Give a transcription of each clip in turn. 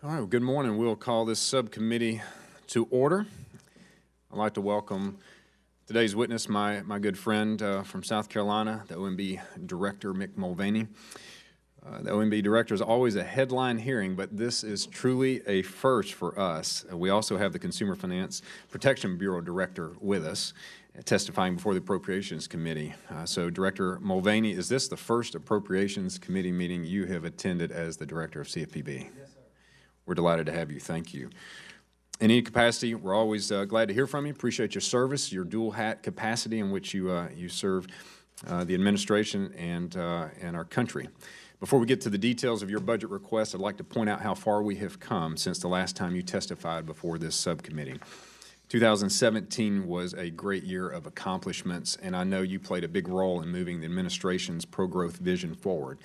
All right, well, good morning. We'll call this subcommittee to order. I'd like to welcome today's witness, my good friend from South Carolina, the OMB Director, Mick Mulvaney. The OMB Director is always a headline hearing, but this is truly a first for us. We also have the Consumer Finance Protection Bureau Director with us, testifying before the Appropriations Committee. So, Director Mulvaney, is this the first Appropriations Committee meeting you have attended as the Director of CFPB? Yes, sir. We're delighted to have you. Thank you. In any capacity, we're always glad to hear from you. Appreciate your service, your dual hat capacity in which you serve the administration and our country. Before we get to the details of your budget request, I'd like to point out how far we have come since the last time you testified before this subcommittee. 2017 was a great year of accomplishments, and I know you played a big role in moving the administration's pro-growth vision forward.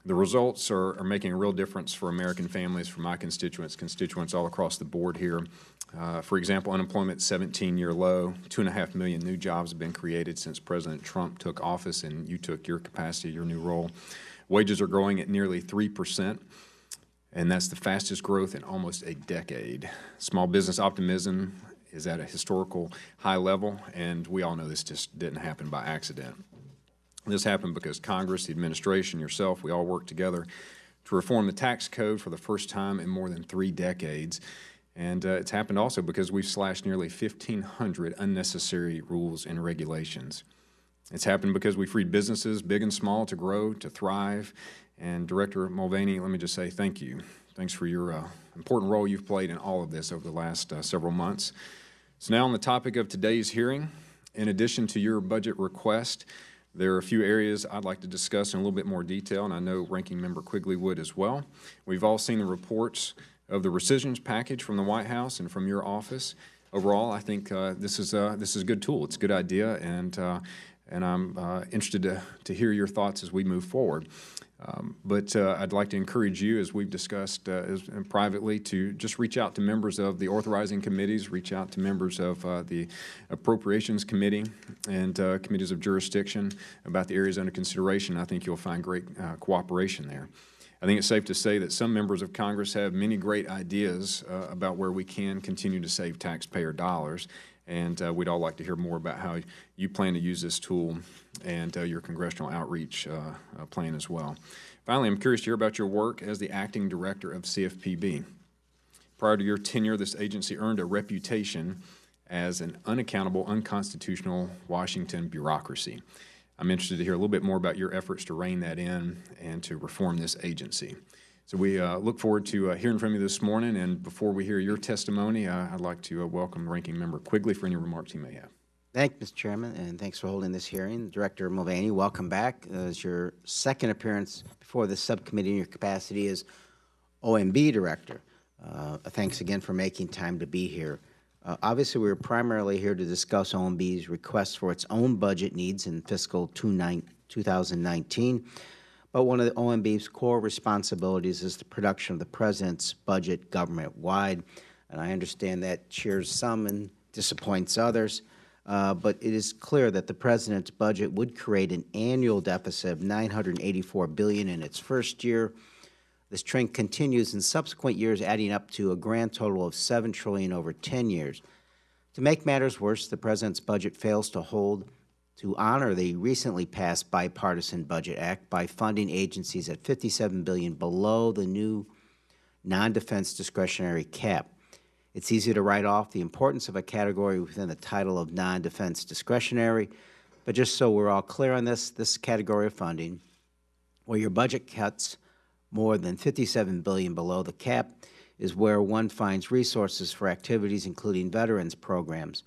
The results are making a real difference for American families, for my constituents all across the board here. For example, unemployment 17-year low, 2.5 million new jobs have been created since President Trump took office and you took your capacity, your new role. Wages are growing at nearly 3%, and that's the fastest growth in almost a decade. Small business optimism is at a historical high level, and we all know this just didn't happen by accident. This happened because Congress, the administration, yourself, we all worked together to reform the tax code for the first time in more than 3 decades. And it's happened also because we've slashed nearly 1,500 unnecessary rules and regulations. It's happened because we freed businesses, big and small, to grow, to thrive. And Director Mulvaney, let me just say thank you. Thanks for your important role you've played in all of this over the last several months. So now on the topic of today's hearing, in addition to your budget request, there are a few areas I'd like to discuss in a little bit more detail, and I know Ranking Member Quigley would as well. We've all seen the reports of the rescissions package from the White House and from your office. Overall, I think this is a good tool. It's a good idea, and I'm interested to hear your thoughts as we move forward. But I'd like to encourage you, as we've discussed privately, to just reach out to members of the authorizing committees, reach out to members of the Appropriations Committee and committees of jurisdiction about the areas under consideration. I think you'll find great cooperation there. I think it's safe to say that some members of Congress have many great ideas about where we can continue to save taxpayer dollars, and we'd all like to hear more about how you plan to use this tool and your congressional outreach plan as well. Finally, I'm curious to hear about your work as the acting director of CFPB. Prior to your tenure, this agency earned a reputation as an unaccountable, unconstitutional Washington bureaucracy. I'm interested to hear a little bit more about your efforts to rein that in and to reform this agency. So we look forward to hearing from you this morning, and before we hear your testimony, I'd like to welcome Ranking Member Quigley for any remarks he may have. Thank you, Mr. Chairman, and thanks for holding this hearing. Director Mulvaney, welcome back. As your second appearance before the subcommittee in your capacity as OMB Director. Thanks again for making time to be here. Obviously, we're primarily here to discuss OMB's request for its own budget needs in fiscal 2019. But one of the OMB's core responsibilities is the production of the President's budget government-wide. And I understand that cheers some and disappoints others. But it is clear that the President's budget would create an annual deficit of $984 billion in its first year. This trend continues in subsequent years, adding up to a grand total of $7 trillion over 10 years. To make matters worse, the President's budget fails to honor the recently passed Bipartisan Budget Act by funding agencies at $57 billion below the new non-defense discretionary cap. It's easy to write off the importance of a category within the title of non-defense discretionary, but just so we're all clear on this category of funding, where your budget cuts more than $57 billion below the cap, is where one finds resources for activities including veterans programs,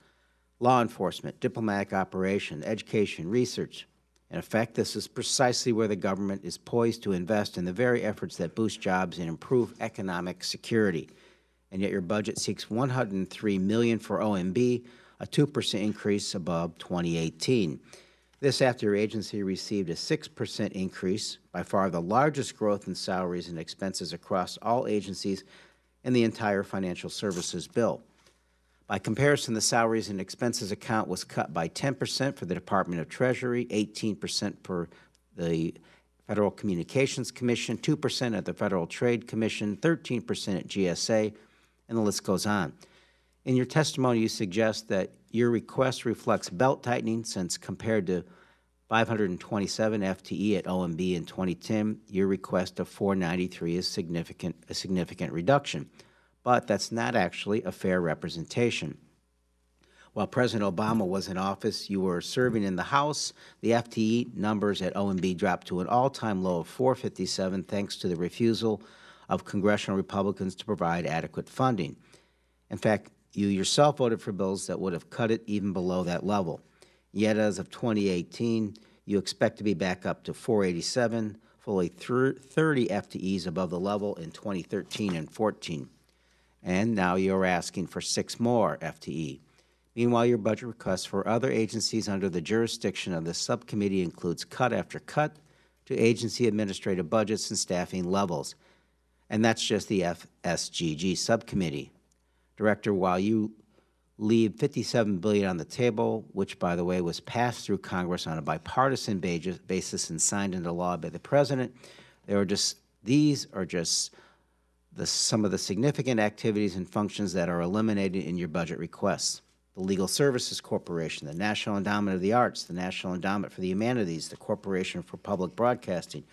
law enforcement, diplomatic operation, education, research. In effect, this is precisely where the government is poised to invest in the very efforts that boost jobs and improve economic security. And yet your budget seeks $103 million for OMB, a 2% increase above 2018. This after your agency received a 6% increase, by far the largest growth in salaries and expenses across all agencies in the entire financial services bill. By comparison, the salaries and expenses account was cut by 10% for the Department of Treasury, 18% for the Federal Communications Commission, 2% at the Federal Trade Commission, 13% at GSA, and the list goes on. In your testimony, you suggest that your request reflects belt-tightening since compared to 527 FTE at OMB in 2010, your request of 493 is a significant reduction. But that's not actually a fair representation. While President Obama was in office, you were serving in the House. The FTE numbers at OMB dropped to an all-time low of 457 thanks to the refusal of congressional Republicans to provide adequate funding. In fact, you yourself voted for bills that would have cut it even below that level. Yet as of 2018, you expect to be back up to 487, fully 30 FTEs above the level in 2013 and 14. And now you're asking for 6 more FTE. Meanwhile, your budget requests for other agencies under the jurisdiction of the subcommittee includes cut after cut to agency administrative budgets and staffing levels. And that's just the FSGG subcommittee. Director, while you leave $57 billion on the table, which, by the way, was passed through Congress on a bipartisan basis and signed into law by the President, these are just some of the significant activities and functions that are eliminated in your budget requests. The Legal Services Corporation, the National Endowment of the Arts, the National Endowment for the Humanities, the Corporation for Public Broadcasting,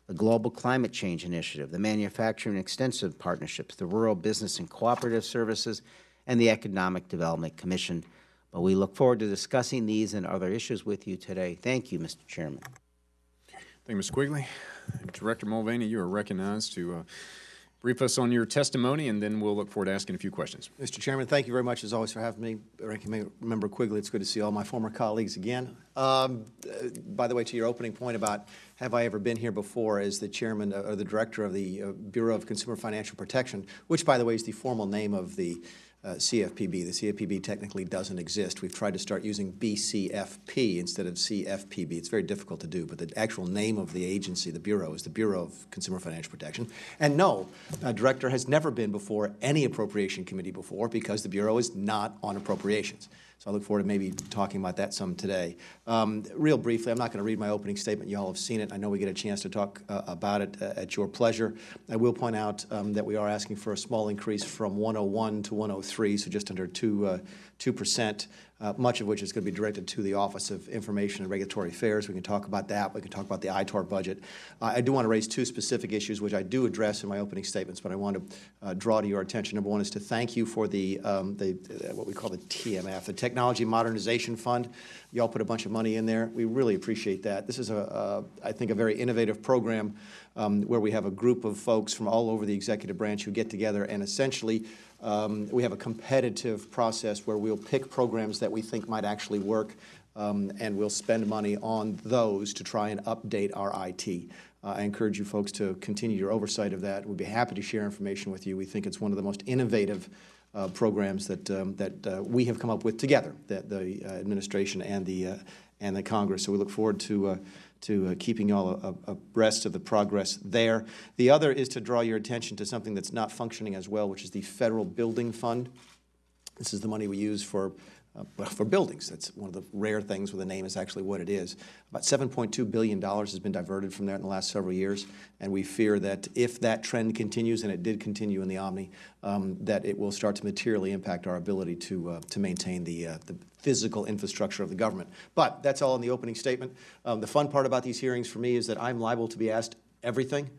the Global Climate Change Initiative, the Manufacturing Extensive Partnerships, the Rural Business and Cooperative Services, and the Economic Development Commission. But we look forward to discussing these and other issues with you today. Thank you, Mr. Chairman. Thank you, Ms. Quigley. Director Mulvaney, you are recognized to brief us on your testimony, and then we'll look forward to asking a few questions. Mr. Chairman, thank you very much, as always, for having me. Ranking Member Quigley, it's good to see all my former colleagues again. By the way, to your opening point about have I ever been here before as the chairman or the director of the Bureau of Consumer Financial Protection, which, by the way, is the formal name of the CFPB. The CFPB technically doesn't exist. We've tried to start using BCFP instead of CFPB. It's very difficult to do, but the actual name of the agency, the Bureau, is the Bureau of Consumer Financial Protection. And no, director has never been before any appropriation committee before because the Bureau is not on appropriations. So I look forward to maybe talking about that some today. Real briefly, I'm not going to read my opening statement. You all have seen it. I know we get a chance to talk about it at your pleasure. I will point out that we are asking for a small increase from 101 to 103, so just under 2%, much of which is going to be directed to the Office of Information and Regulatory Affairs. We can talk about that. We can talk about the ITAR budget. I do want to raise 2 specific issues, which I do address in my opening statements, but I want to draw to your attention. Number one is to thank you for the what we call the TMF, the Technology Modernization Fund. You all put a bunch of money in there. We really appreciate that. This is, I think, a very innovative program where we have a group of folks from all over the executive branch who get together and essentially we have a competitive process where we'll pick programs that we think might actually work, and we'll spend money on those to try and update our IT. I encourage you folks to continue your oversight of that. We'd be happy to share information with you. We think it's one of the most innovative programs that we have come up with together, the administration and the Congress. So we look forward to keeping you all abreast of the progress there. The other is to draw your attention to something that's not functioning as well, which is the Federal Building Fund. This is the money we use for buildings. That's one of the rare things where the name is actually what it is. About $7.2 billion has been diverted from there in the last several years, and we fear that if that trend continues, and it did continue in the Omni, that it will start to materially impact our ability to maintain the physical infrastructure of the government. But that's all in the opening statement. The fun part about these hearings for me is that I'm liable to be asked everything.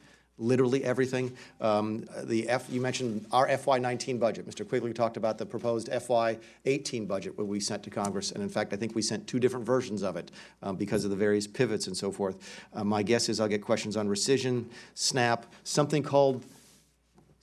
Literally everything. You mentioned our FY19 budget. Mr. Quigley talked about the proposed FY18 budget where we sent to Congress, and in fact, I think we sent 2 different versions of it because of the various pivots and so forth. My guess is I'll get questions on rescission, SNAP, something called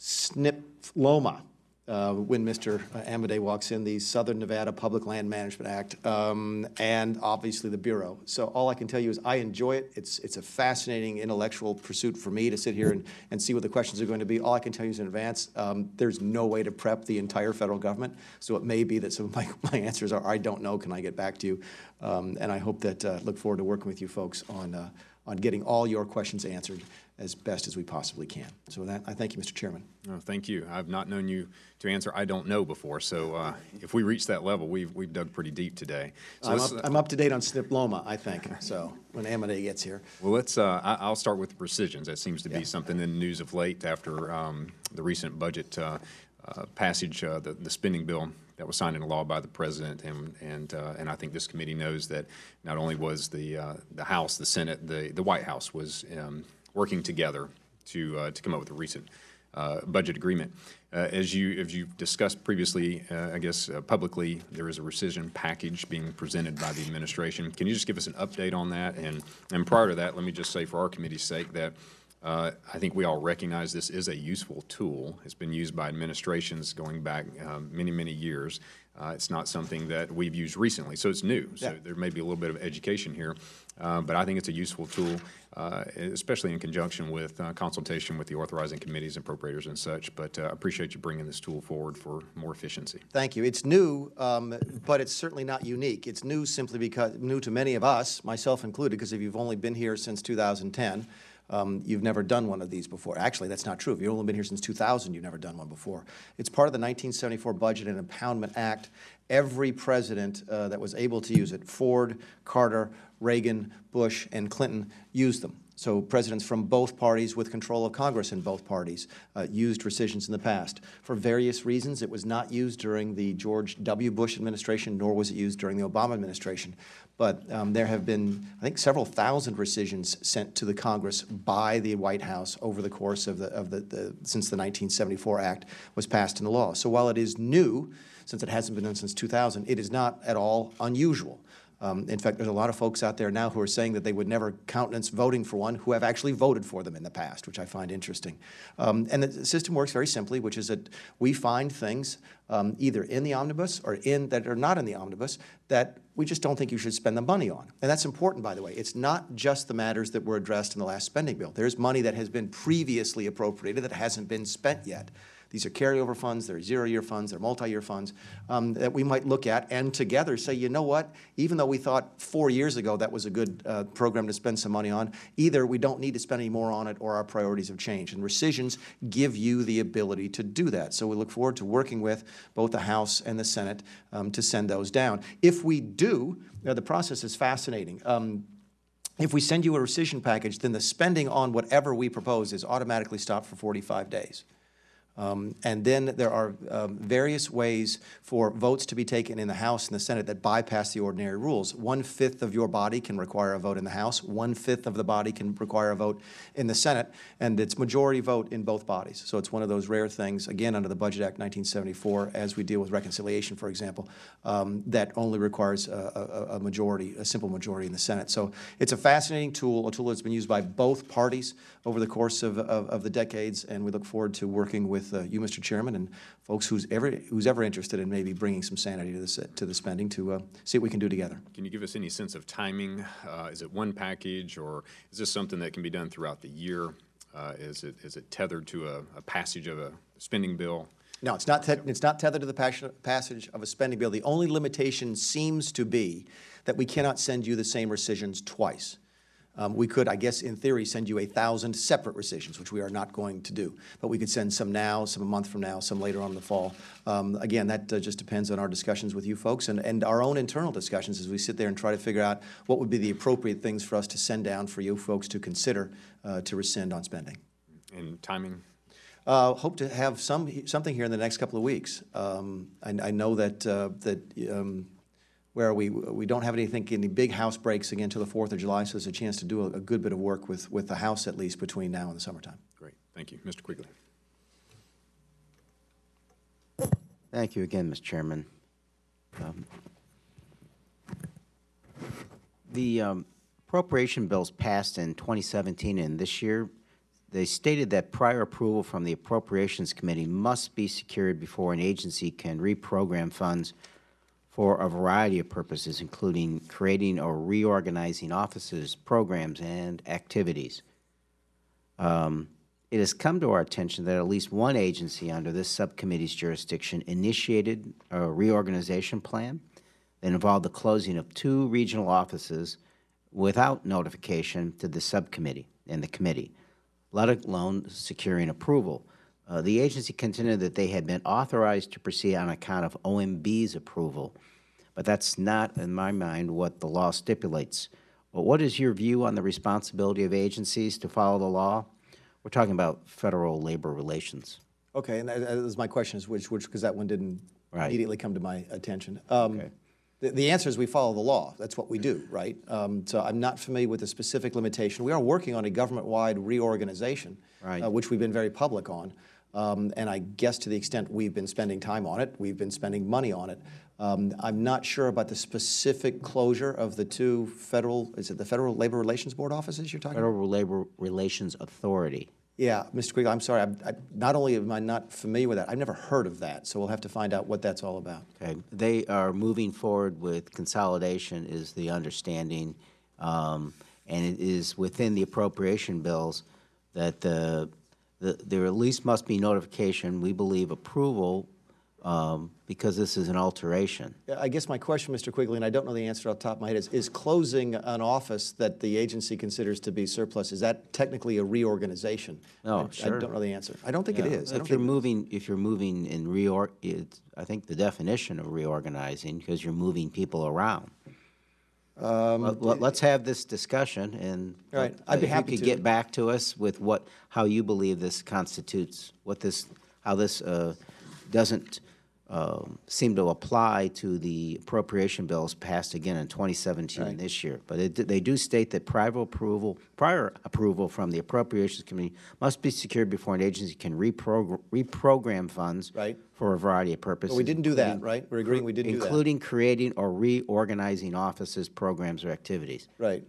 SNP-LOMA. When Mr. Amodei walks in, the Southern Nevada Public Land Management Act, and obviously the Bureau. So all I can tell you is I enjoy it. It's a fascinating intellectual pursuit for me to sit here and see what the questions are going to be. All I can tell you is in advance, there's no way to prep the entire federal government. So it may be that some of my answers are, I don't know, can I get back to you? And I hope that, look forward to working with you folks on getting all your questions answered as best as we possibly can. So with that, I thank you, Mr. Chairman. Oh, thank you. I've not known you to answer "I don't know" before, so if we reach that level, we've dug pretty deep today. So I'm up to date on SNP-LOMA, I think, so when Amity gets here. well, I'll start with the rescissions. That seems to be something in the news of late after the recent budget passage, the spending bill that was signed into law by the president, and I think this committee knows that not only was the House, the Senate, the White House was working together to come up with a recent budget agreement. As you've discussed previously, I guess publicly, there is a rescission package being presented by the administration. Can you just give us an update on that? And prior to that, let me just say for our committee's sake that I think we all recognize this is a useful tool. It's been used by administrations going back many, many years. It's not something that we've used recently, so it's new. So there may be a little bit of education here, but I think it's a useful tool, especially in conjunction with consultation with the authorizing committees and appropriators and such. But I appreciate you bringing this tool forward for more efficiency. Thank you. It's new, but it's certainly not unique. It's new simply because new to many of us, myself included, because if you've only been here since 2010, you've never done one of these before. Actually, that's not true. If you've only been here since 2000, you've never done one before. It's part of the 1974 Budget and Impoundment Act. Every president that was able to use it, Ford, Carter, Reagan, Bush, and Clinton, used them. So presidents from both parties with control of Congress in both parties used rescissions in the past. For various reasons, it was not used during the George W. Bush administration, nor was it used during the Obama administration. But there have been, I think, several thousand rescissions sent to the Congress by the White House over the course of since the 1974 Act was passed into law. So while it is new, since it hasn't been done since 2000, it is not at all unusual. In fact, there's a lot of folks out there now who are saying that they would never countenance voting for one who have actually voted for them in the past, which I find interesting. And the system works very simply, which is that we find things either in the omnibus or that are not in the omnibus that we just don't think you should spend the money on. And that's important, by the way. It's not just the matters that were addressed in the last spending bill. There's money that has been previously appropriated that hasn't been spent yet. These are carryover funds, they're zero-year funds, they're multi-year funds that we might look at and together say, you know what, even though we thought 4 years ago that was a good program to spend some money on, either we don't need to spend any more on it or our priorities have changed. And rescissions give you the ability to do that. So we look forward to working with both the House and the Senate to send those down. If we do, the process is fascinating. If we send you a rescission package, then the spending on whatever we propose is automatically stopped for 45 days. And then there are various ways for votes to be taken in the House and the Senate that bypass the ordinary rules. 1/5 of your body can require a vote in the House, 1/5 of the body can require a vote in the Senate, and it's majority vote in both bodies. So it's one of those rare things, again, under the Budget Act 1974, as we deal with reconciliation, for example, that only requires a majority, a simple majority in the Senate. So it's a fascinating tool, a tool that's been used by both parties over the course of the decades, and we look forward to working with you, Mr. Chairman, and folks who's ever interested in maybe bringing some sanity to the spending to see what we can do together. Can you give us any sense of timing? Is it one package, or is this something that can be done throughout the year? Is it tethered to a passage of a spending bill? No, it's not tethered to the passage of a spending bill. The only limitation seems to be that we cannot send you the same rescissions twice. We could, I guess, in theory, send you 1,000 separate rescissions, which we are not going to do. But we could send some now, some a month from now, some later on in the fall. Again, that just depends on our discussions with you folks and our own internal discussions as we sit there and try to figure out what would be the appropriate things for us to send down for you folks to consider to rescind on spending. And timing? Hope to have something here in the next couple of weeks. I know that where we don't have any big House breaks again until the 4th of July, so there's a chance to do a good bit of work with the House at least between now and the summertime. Great. Thank you. Mr. Quigley. Thank you again, Mr. Chairman. The appropriation bills passed in 2017 and this year, they stated that prior approval from the Appropriations Committee must be secured before an agency can reprogram funds for a variety of purposes, including creating or reorganizing offices, programs, and activities. It has come to our attention that at least one agency under this subcommittee's jurisdiction initiated a reorganization plan that involved the closing of 2 regional offices without notification to the subcommittee and the committee, let alone securing approval. The agency contended that they had been authorized to proceed on account of OMB's approval, but that's not, in my mind, what the law stipulates. But what is your view on the responsibility of agencies to follow the law? We're talking about federal labor relations. Okay, and that was my question, is which because that one didn't immediately come to my attention. Okay. The answer is we follow the law. That's what we do, right? So I'm not familiar with the specific limitation. We are working on a government-wide reorganization, which we've been very public on. And I guess to the extent we've been spending time on it, we've been spending money on it. I'm not sure about the specific closure of the two federal, is it the Federal Labor Relations Board offices you're talking about? Federal Labor Relations Authority. Yeah, Mr. Quigley, I'm sorry. Not only am I not familiar with that, I've never heard of that, so we'll have to find out what that's all about. Okay. They are moving forward with consolidation is the understanding, and it is within the appropriation bills that there at least must be notification, we believe approval, because this is an alteration. Yeah, I guess my question, Mr. Quigley, and I don't know the answer off the top of my head, is closing an office that the agency considers to be surplus, is that technically a reorganization? No, I don't know the answer. I don't think it is. If you're moving in reorg, I think the definition of reorganizing, because you're moving people around. Let's have this discussion, and I'd be happy if you could get back to us with how you believe this constitutes, how this doesn't seem to apply to the appropriation bills passed again in 2017 this year. But they do state that prior approval from the Appropriations Committee must be secured before an agency can reprogram funds for a variety of purposes. But we didn't do that, right? We're agreeing we didn't do that. Including creating or reorganizing offices, programs, or activities. Right.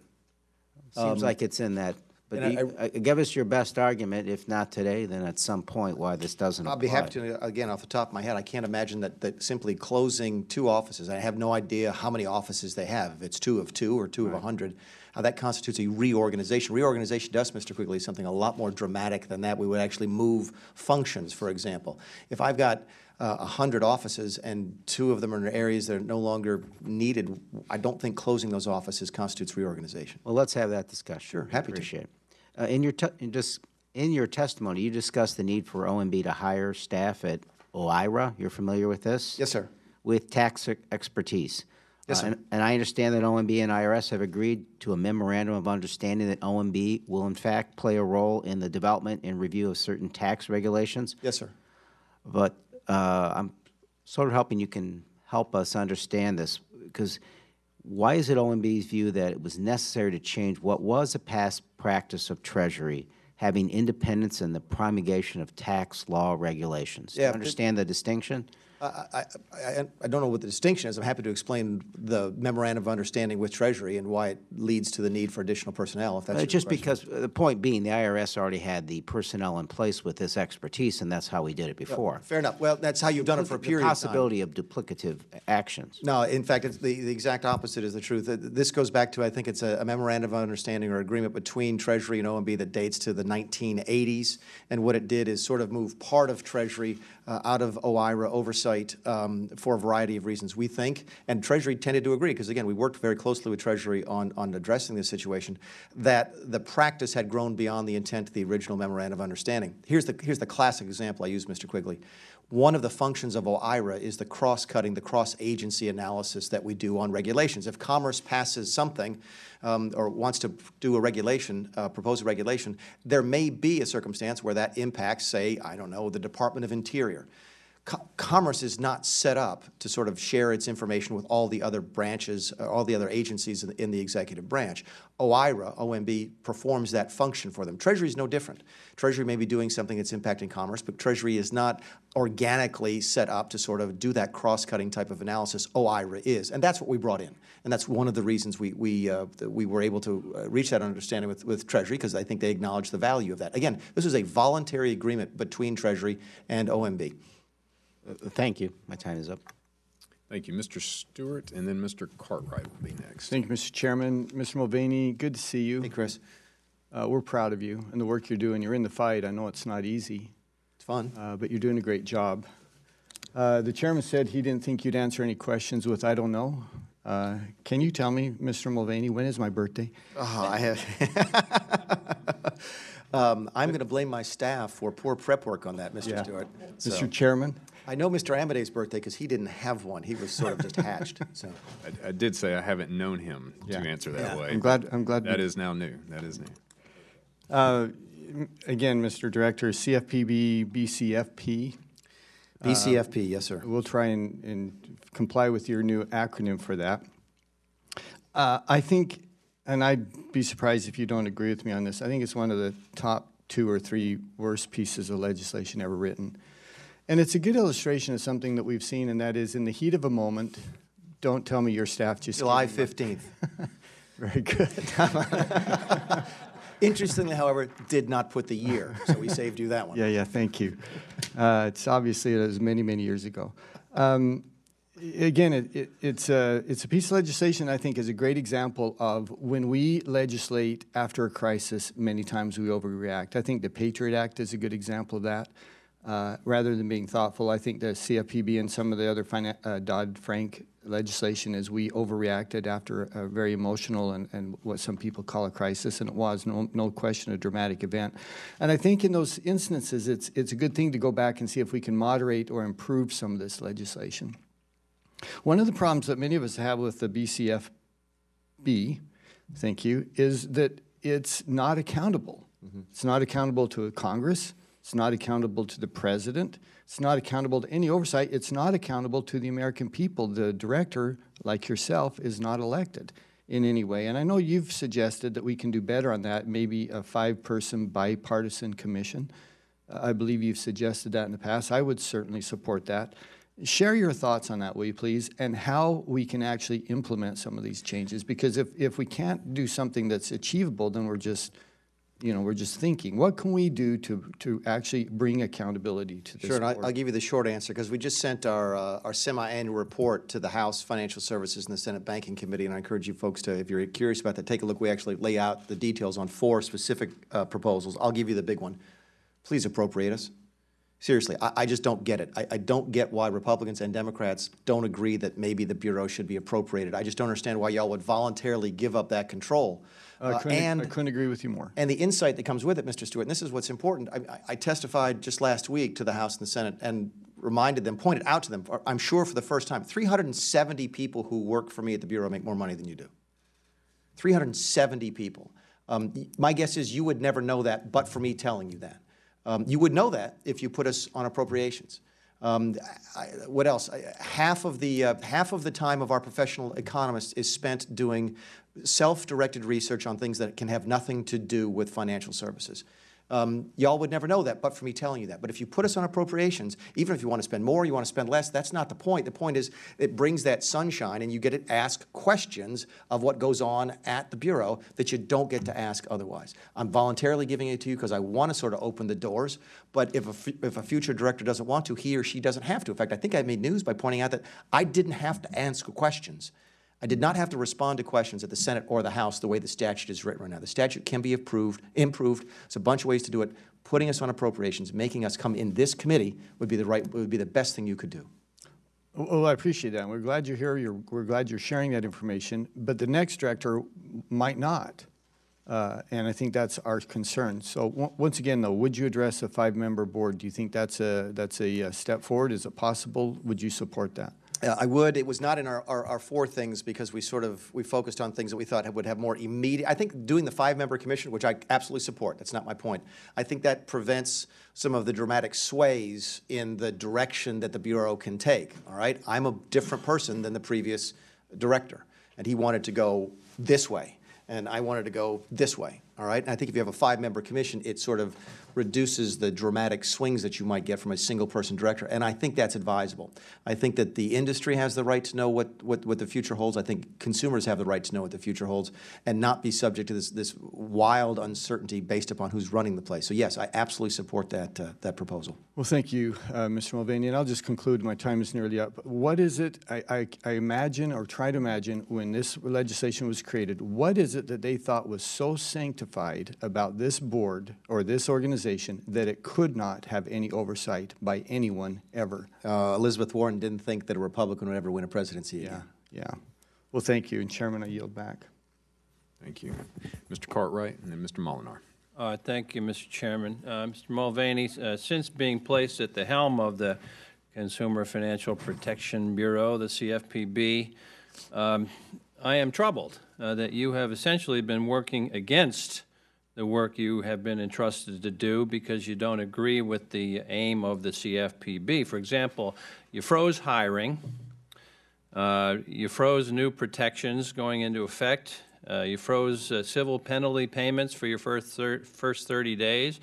Seems like it's in that. But give us your best argument, if not today, then at some point why this doesn't apply. I'll be happy to, again, off the top of my head, I can't imagine that simply closing two offices, I have no idea how many offices they have, if it's 2 of 2 or 2 of 100, how that constitutes a reorganization. Reorganization does, Mr. Quigley, something a lot more dramatic than that. We would actually move functions, for example. If I've got 100 offices and 2 of them are in areas that are no longer needed, I don't think closing those offices constitutes reorganization. Well, let's have that discussion. Sure, happy to. Appreciate it. In your testimony, you discussed the need for OMB to hire staff at OIRA. You're familiar with this? Yes, sir. With tax expertise. Yes, sir. And I understand that OMB and IRS have agreed to a memorandum of understanding that OMB will, in fact, play a role in the development and review of certain tax regulations. Yes, sir. But I'm sort of hoping you can help us understand this, because why is it OMB's view that it was necessary to change what was a past practice of Treasury, having independence in the promulgation of tax law regulations? Do you understand the distinction? I don't know what the distinction is. I'm happy to explain the memorandum of understanding with Treasury and why it leads to the need for additional personnel, if that's your just question. because the point being the IRS already had the personnel in place with this expertise, and that's how we did it before. Fair enough. Well, that's how you've done it for a period of time. The possibility of duplicative actions. No, in fact, it's the exact opposite is the truth. This goes back to, I think it's a memorandum of understanding or agreement between Treasury and OMB that dates to the 1980s, and what it did is sort of move part of Treasury out of OIRA oversight for a variety of reasons, we think, and Treasury tended to agree, because again, we worked very closely with Treasury on addressing this situation, that the practice had grown beyond the intent of the original memorandum of understanding. Here's the classic example I use, Mr. Quigley. One of the functions of OIRA is the cross-cutting, the cross-agency analysis that we do on regulations. If Commerce passes something or wants to do a regulation, propose a regulation, there may be a circumstance where that impacts, say, I don't know, the Department of Interior. Commerce is not set up to sort of share its information with all the other branches, all the other agencies in the executive branch. OIRA, OMB, performs that function for them. Treasury is no different. Treasury may be doing something that's impacting commerce, but Treasury is not organically set up to sort of do that cross-cutting type of analysis. OIRA is, and that's what we brought in. And that's one of the reasons we were able to reach that understanding with Treasury, because I think they acknowledge the value of that. Again, this was a voluntary agreement between Treasury and OMB. Thank you. My time is up. Thank you. Mr. Stewart, and then Mr. Cartwright will be next. Thank you, Mr. Chairman. Mr. Mulvaney, good to see you. Hey, Chris. We're proud of you and the work you're doing. You're in the fight. I know it's not easy. It's fun. But you're doing a great job. The chairman said he didn't think you'd answer any questions with "I don't know." Can you tell me, Mr. Mulvaney, when is my birthday? Oh, I have. I'm going to blame my staff for poor prep work on that, Mr. Stewart. So, Mr. Chairman? I know Mr. Amadei's birthday because he didn't have one. He was sort of just hatched. So I did say I haven't known him to answer that way. I'm glad. That is now new. That is new. Again, Mr. Director, CFPB, BCFP. BCFP, yes, sir. We'll try and comply with your new acronym for that. I think, and I'd be surprised if you don't agree with me on this, I think it's one of the top 2 or 3 worst pieces of legislation ever written. And it's a good illustration of something that we've seen, and that is in the heat of a moment, don't tell me your staff just... July 15th. Very good. Interestingly, however, did not put the year, so we saved you that one. Yeah, thank you. It's obviously, it was many, many years ago. Again, it's a piece of legislation I think is a great example of when we legislate after a crisis, many times we overreact. I think the Patriot Act is a good example of that. Rather than being thoughtful, I think the CFPB and some of the other Dodd-Frank legislation is we overreacted after a very emotional and what some people call a crisis, and it was no question a dramatic event. And I think in those instances, it's a good thing to go back and see if we can moderate or improve some of this legislation. One of the problems that many of us have with the BCFB, thank you, is that it's not accountable. It's not accountable to Congress. It's not accountable to the president. It's not accountable to any oversight. It's not accountable to the American people. The director, like yourself, is not elected in any way. And I know you've suggested that we can do better on that, maybe a 5-person bipartisan commission. I believe you've suggested that in the past. I would certainly support that. Share your thoughts on that, will you please, and how we can actually implement some of these changes. Because if we can't do something that's achievable, then we're just thinking, what can we do to actually bring accountability to this Sure, and board? I'll give you the short answer, because we just sent our semi-annual report to the House Financial Services and the Senate Banking Committee, and I encourage you folks to, if you're curious about that, take a look. We actually lay out the details on 4 specific proposals. I'll give you the big one. Please appropriate us. Seriously, I just don't get it. I don't get why Republicans and Democrats don't agree that maybe the Bureau should be appropriated. I just don't understand why y'all would voluntarily give up that control. I couldn't agree with you more. And the insight that comes with it, Mr. Stewart, and this is what's important. I testified just last week to the House and the Senate and reminded them, pointed out to them, I'm sure for the first time, 370 people who work for me at the Bureau make more money than you do. 370 people. My guess is you would never know that but for me telling you that. You would know that if you put us on appropriations. What else? Half of the time of our professional economists is spent doing self-directed research on things that can have nothing to do with financial services. Y'all would never know that but for me telling you that. But if you put us on appropriations, even if you want to spend more, you want to spend less, that's not the point. The point is it brings that sunshine and you get to ask questions of what goes on at the Bureau that you don't get to ask otherwise. I'm voluntarily giving it to you because I want to sort of open the doors, but if a future director doesn't want to, he or she doesn't have to. In fact, I think I made news by pointing out that I didn't have to ask questions. I did not have to respond to questions at the Senate or the House the way the statute is written right now. The statute can be improved. There's a bunch of ways to do it. Putting us on appropriations, making us come in this committee would be the best thing you could do. Well, I appreciate that. We're glad you're here. We're glad you're sharing that information. But the next director might not, and I think that's our concern. So once again, though, would you address a 5-member board? Do you think that's a step forward? Is it possible? Would you support that? I would. It was not in our 4 things because we focused on things that we thought would have more immediate. I think doing the 5-member commission, which I absolutely support. That's not my point. I think that prevents some of the dramatic sways in the direction that the Bureau can take. All right. I'm a different person than the previous director, and he wanted to go this way, and I wanted to go this way. All right. And I think if you have a 5-member commission, it sort of reduces the dramatic swings that you might get from a single-person director, and I think that's advisable. I think that the industry has the right to know what the future holds. I think consumers have the right to know what the future holds and not be subject to this wild uncertainty based upon who's running the place. So yes, I absolutely support that proposal. Well, thank you, Mr. Mulvaney, and I'll just conclude. My time is nearly up. What is it, I imagine or try to imagine when this legislation was created, what is it that they thought was so sanctified about this board or this organization that it could not have any oversight by anyone ever? Elizabeth Warren didn't think that a Republican would ever win a presidency again. Yeah. Well, Well, thank you. And Chairman, I yield back. Thank you. Mr. Cartwright and then Mr. Molinar. Thank you, Mr. Chairman. Mr. Mulvaney, since being placed at the helm of the Consumer Financial Protection Bureau, the CFPB, I am troubled that you have essentially been working against the work you have been entrusted to do because you don't agree with the aim of the CFPB. For example, you froze hiring, you froze new protections going into effect, you froze civil penalty payments for your first 30 days.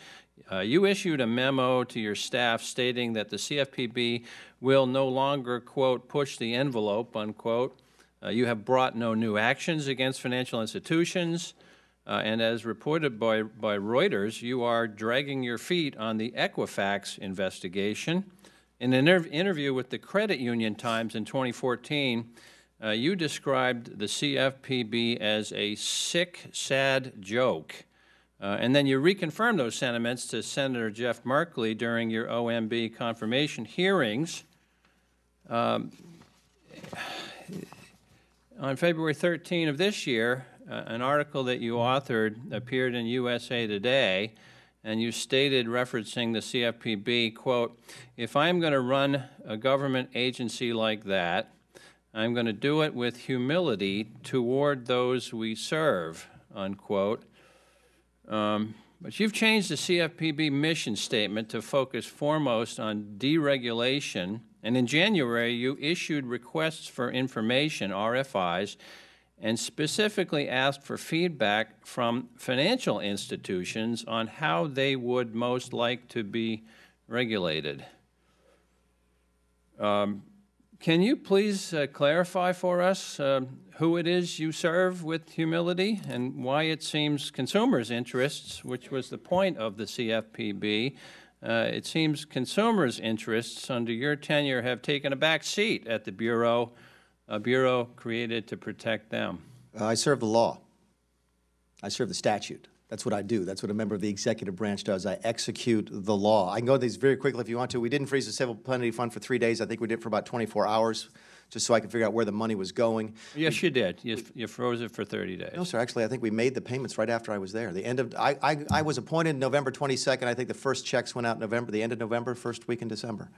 You issued a memo to your staff stating that the CFPB will no longer, quote, push the envelope, unquote. You have brought no new actions against financial institutions. And as reported by Reuters, you are dragging your feet on the Equifax investigation. In an interview with the Credit Union Times in 2014, you described the CFPB as a sick, sad joke. And then you reconfirmed those sentiments to Senator Jeff Merkley during your OMB confirmation hearings. On February 13 of this year, an article that you authored appeared in USA Today, and you stated, referencing the CFPB, quote, "If I'm going to run a government agency like that, I'm going to do it with humility toward those we serve," unquote. But you've changed the CFPB mission statement to focus foremost on deregulation, and in January you issued requests for information, RFIs, and specifically asked for feedback from financial institutions on how they would most like to be regulated. Can you please clarify for us who it is you serve with humility and why it seems consumers' interests, which was the point of the CFPB, it seems consumers' interests under your tenure have taken a back seat at the Bureau, a bureau created to protect them? I serve the law. I serve the statute. That's what I do. That's what a member of the executive branch does. I execute the law. I can go through these very quickly if you want to. We didn't freeze the civil penalty fund for 3 days. I think we did it for about 24 hours, just so I could figure out where the money was going. Yes, you did. You froze it for 30 days. No, sir. Actually, I think we made the payments right after I was there. The end of I was appointed November 22nd. I think the first checks went out November, the end of November, first week in December.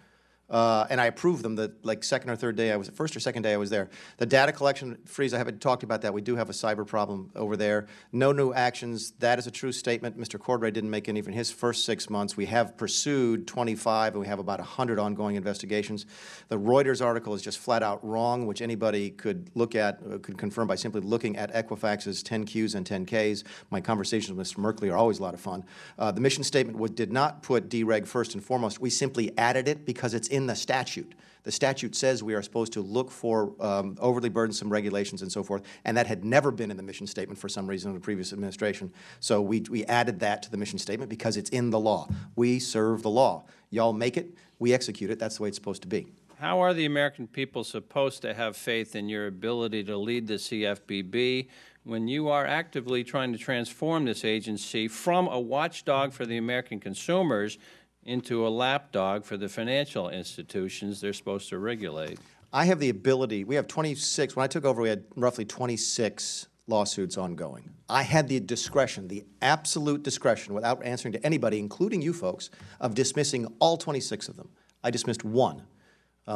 And I approved them the second or third day I was, first or second day I was there. The data collection freeze, I haven't talked about that. We do have a cyber problem over there. No new actions. That is a true statement. Mr. Cordray didn't make any from his first 6 months. We have pursued 25, and we have about 100 ongoing investigations. The Reuters article is just flat out wrong, which anybody could look at, could confirm by simply looking at Equifax's 10Qs and 10Ks. My conversations with Mr. Merkley are always a lot of fun. The mission statement did not put dereg first and foremost. We simply added it because it's in the statute. The statute says we are supposed to look for overly burdensome regulations and so forth, and that had never been in the mission statement for some reason in the previous administration. So we added that to the mission statement because it's in the law. We serve the law. Y'all make it, we execute it. That's the way it's supposed to be. How are the American people supposed to have faith in your ability to lead the CFPB when you are actively trying to transform this agency from a watchdog for the American consumers into a lapdog for the financial institutions they're supposed to regulate? I have the ability, we have 26, when I took over we had roughly 26 lawsuits ongoing. I had the discretion, the absolute discretion, without answering to anybody, including you folks, of dismissing all 26 of them. I dismissed one.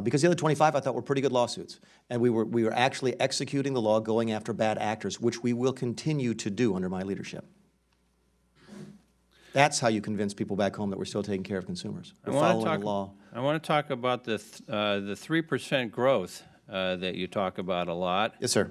Because the other 25 I thought were pretty good lawsuits. And we were actually executing the law, going after bad actors, which we will continue to do under my leadership. That's how you convince people back home that we're still taking care of consumers. We're following the law. I want to talk about the 3% growth that you talk about a lot. Yes, sir.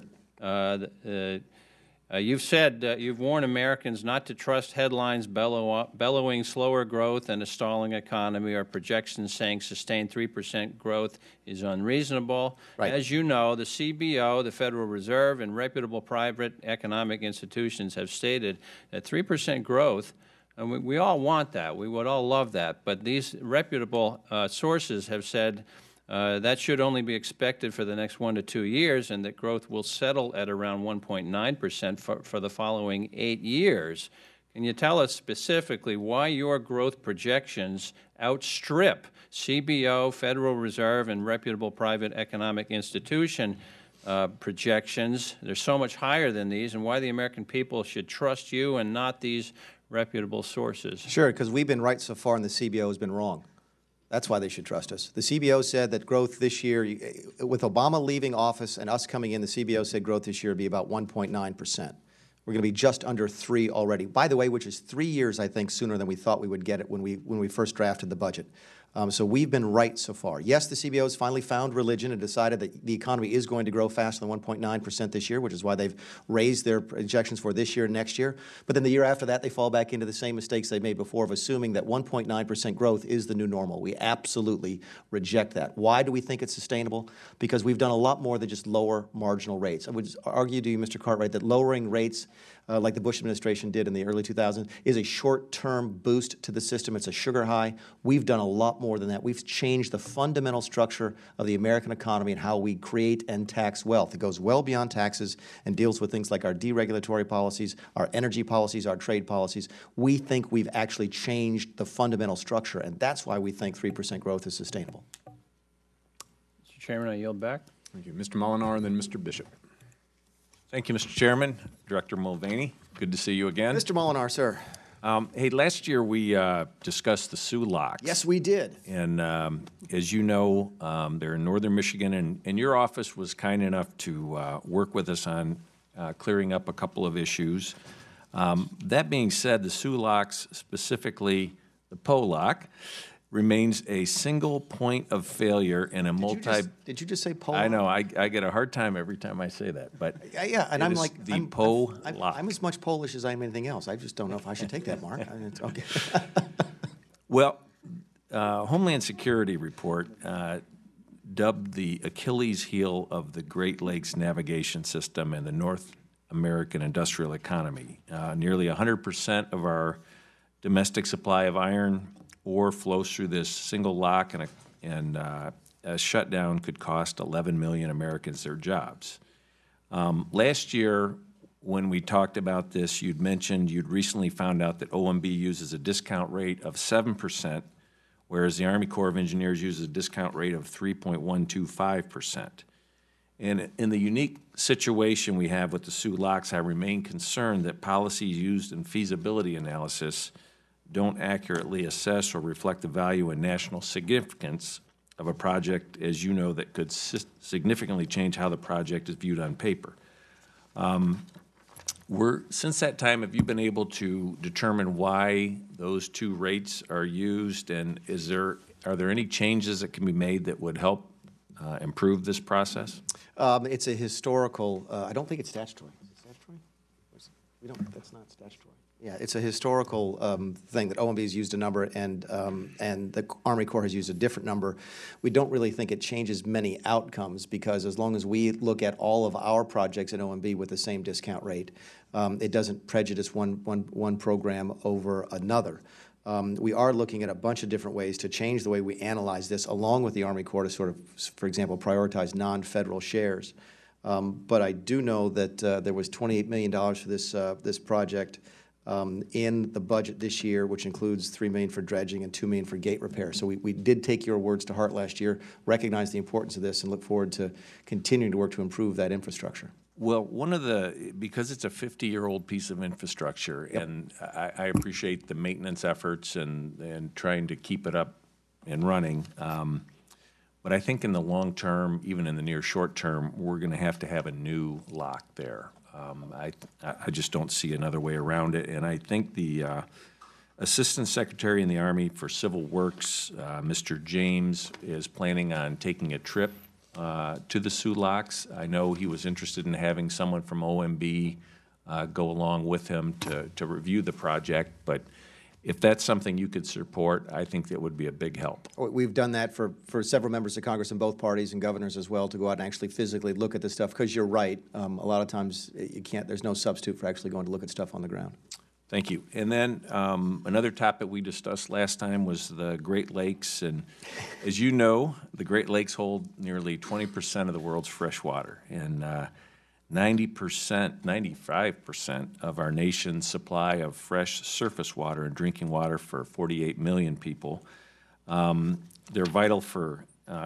You've said you've warned Americans not to trust headlines bellowing slower growth and a stalling economy, or projections saying sustained 3% growth is unreasonable. Right. As you know, the CBO, the Federal Reserve, and reputable private economic institutions have stated that 3% growth, and we all want that. We would all love that. But these reputable sources have said that should only be expected for the next 1 to 2 years, and that growth will settle at around 1.9% for the following 8 years. Can you tell us specifically why your growth projections outstrip CBO, Federal Reserve, and reputable private economic institution projections. They're so much higher than these, and why the American people should trust you and not these reputable sources. Sure, because we've been right so far and the CBO has been wrong. That's why they should trust us. The CBO said that growth this year, with Obama leaving office and us coming in, the CBO said growth this year would be about 1.9%. We're going to be just under 3 already. By the way, which is 3 years, I think, sooner than we thought we would get it when we first drafted the budget. So we've been right so far. Yes, the CBO has finally found religion and decided that the economy is going to grow faster than 1.9% this year, which is why they've raised their projections for this year and next year. But then the year after that, they fall back into the same mistakes they made before of assuming that 1.9% growth is the new normal. We absolutely reject that. Why do we think it's sustainable? Because we've done a lot more than just lower marginal rates. I would argue to you, Mr. Cartwright, that lowering rates like the Bush administration did in the early 2000s, is a short-term boost to the system. It's a sugar high. We've done a lot more than that. We've changed the fundamental structure of the American economy and how we create and tax wealth. It goes well beyond taxes and deals with things like our deregulatory policies, our energy policies, our trade policies. We think we've actually changed the fundamental structure, and that's why we think 3% growth is sustainable. Mr. Chairman, I yield back. Thank you. Mr. Molinar and then Mr. Bishop. Thank you, Mr. Chairman. Director Mulvaney, good to see you again. Mr. Molinar, sir. Hey, last year we discussed the SULOCs. Yes, we did. And as you know, they're in northern Michigan, and your office was kind enough to work with us on clearing up a couple of issues. That being said, the SULOCs, specifically the POLOC, remains a single point of failure in a Did you just say POLOC? I know, I get a hard time every time I say that, but Yeah, and I'm like, the POLOC. I'm as much Polish as I am anything else. I just don't know if I should take that, Mark. Okay. Well, Homeland Security report dubbed the Achilles heel of the Great Lakes navigation system and the North American industrial economy. Nearly 100% of our domestic supply of iron ore flows through this single lock, and a shutdown could cost 11 million Americans their jobs. Last year, when we talked about this, you'd mentioned you'd recently found out that OMB uses a discount rate of 7%, whereas the Army Corps of Engineers uses a discount rate of 3.125%. And in the unique situation we have with the SULOCs, I remain concerned that policies used in feasibility analysis don't accurately assess or reflect the value and national significance of a project, as you know, that could significantly change how the project is viewed on paper. Since that time, have you been able to determine why those two rates are used, and are there any changes that can be made that would help improve this process? It's a historical, I don't think it's statutory. Is it statutory? That's not statutory. Yeah, it's a historical thing that OMB has used a number and the Army Corps has used a different number. We don't really think it changes many outcomes because as long as we look at all of our projects at OMB with the same discount rate, it doesn't prejudice one program over another. We are looking at a bunch of different ways to change the way we analyze this along with the Army Corps to sort of, for example, prioritize non-federal shares. But I do know that there was $28 million for this project in the budget this year, which includes $3 million for dredging and $2 million for gate repair. So we did take your words to heart last year, recognize the importance of this, and look forward to continuing to work to improve that infrastructure. Well, because it's a 50-year-old piece of infrastructure, yep. And I appreciate the maintenance efforts and trying to keep it up and running. But I think in the long term, even in the near short term, we're going to have a new lock there. I just don't see another way around it. And I think the Assistant Secretary in the Army for Civil Works, Mr. James, is planning on taking a trip to the SULOCs. I know he was interested in having someone from OMB go along with him to review the project, but if that's something you could support, I think that would be a big help. We've done that for several members of Congress in both parties and governors as well to go out and actually physically look at this stuff, because you're right, a lot of times there's no substitute for actually going to look at stuff on the ground. Thank you. And then another topic we discussed last time was the Great Lakes. And as you know, the Great Lakes hold nearly 20% of the world's fresh water. And 95% of our nation's supply of fresh surface water and drinking water for 48 million people. They're vital for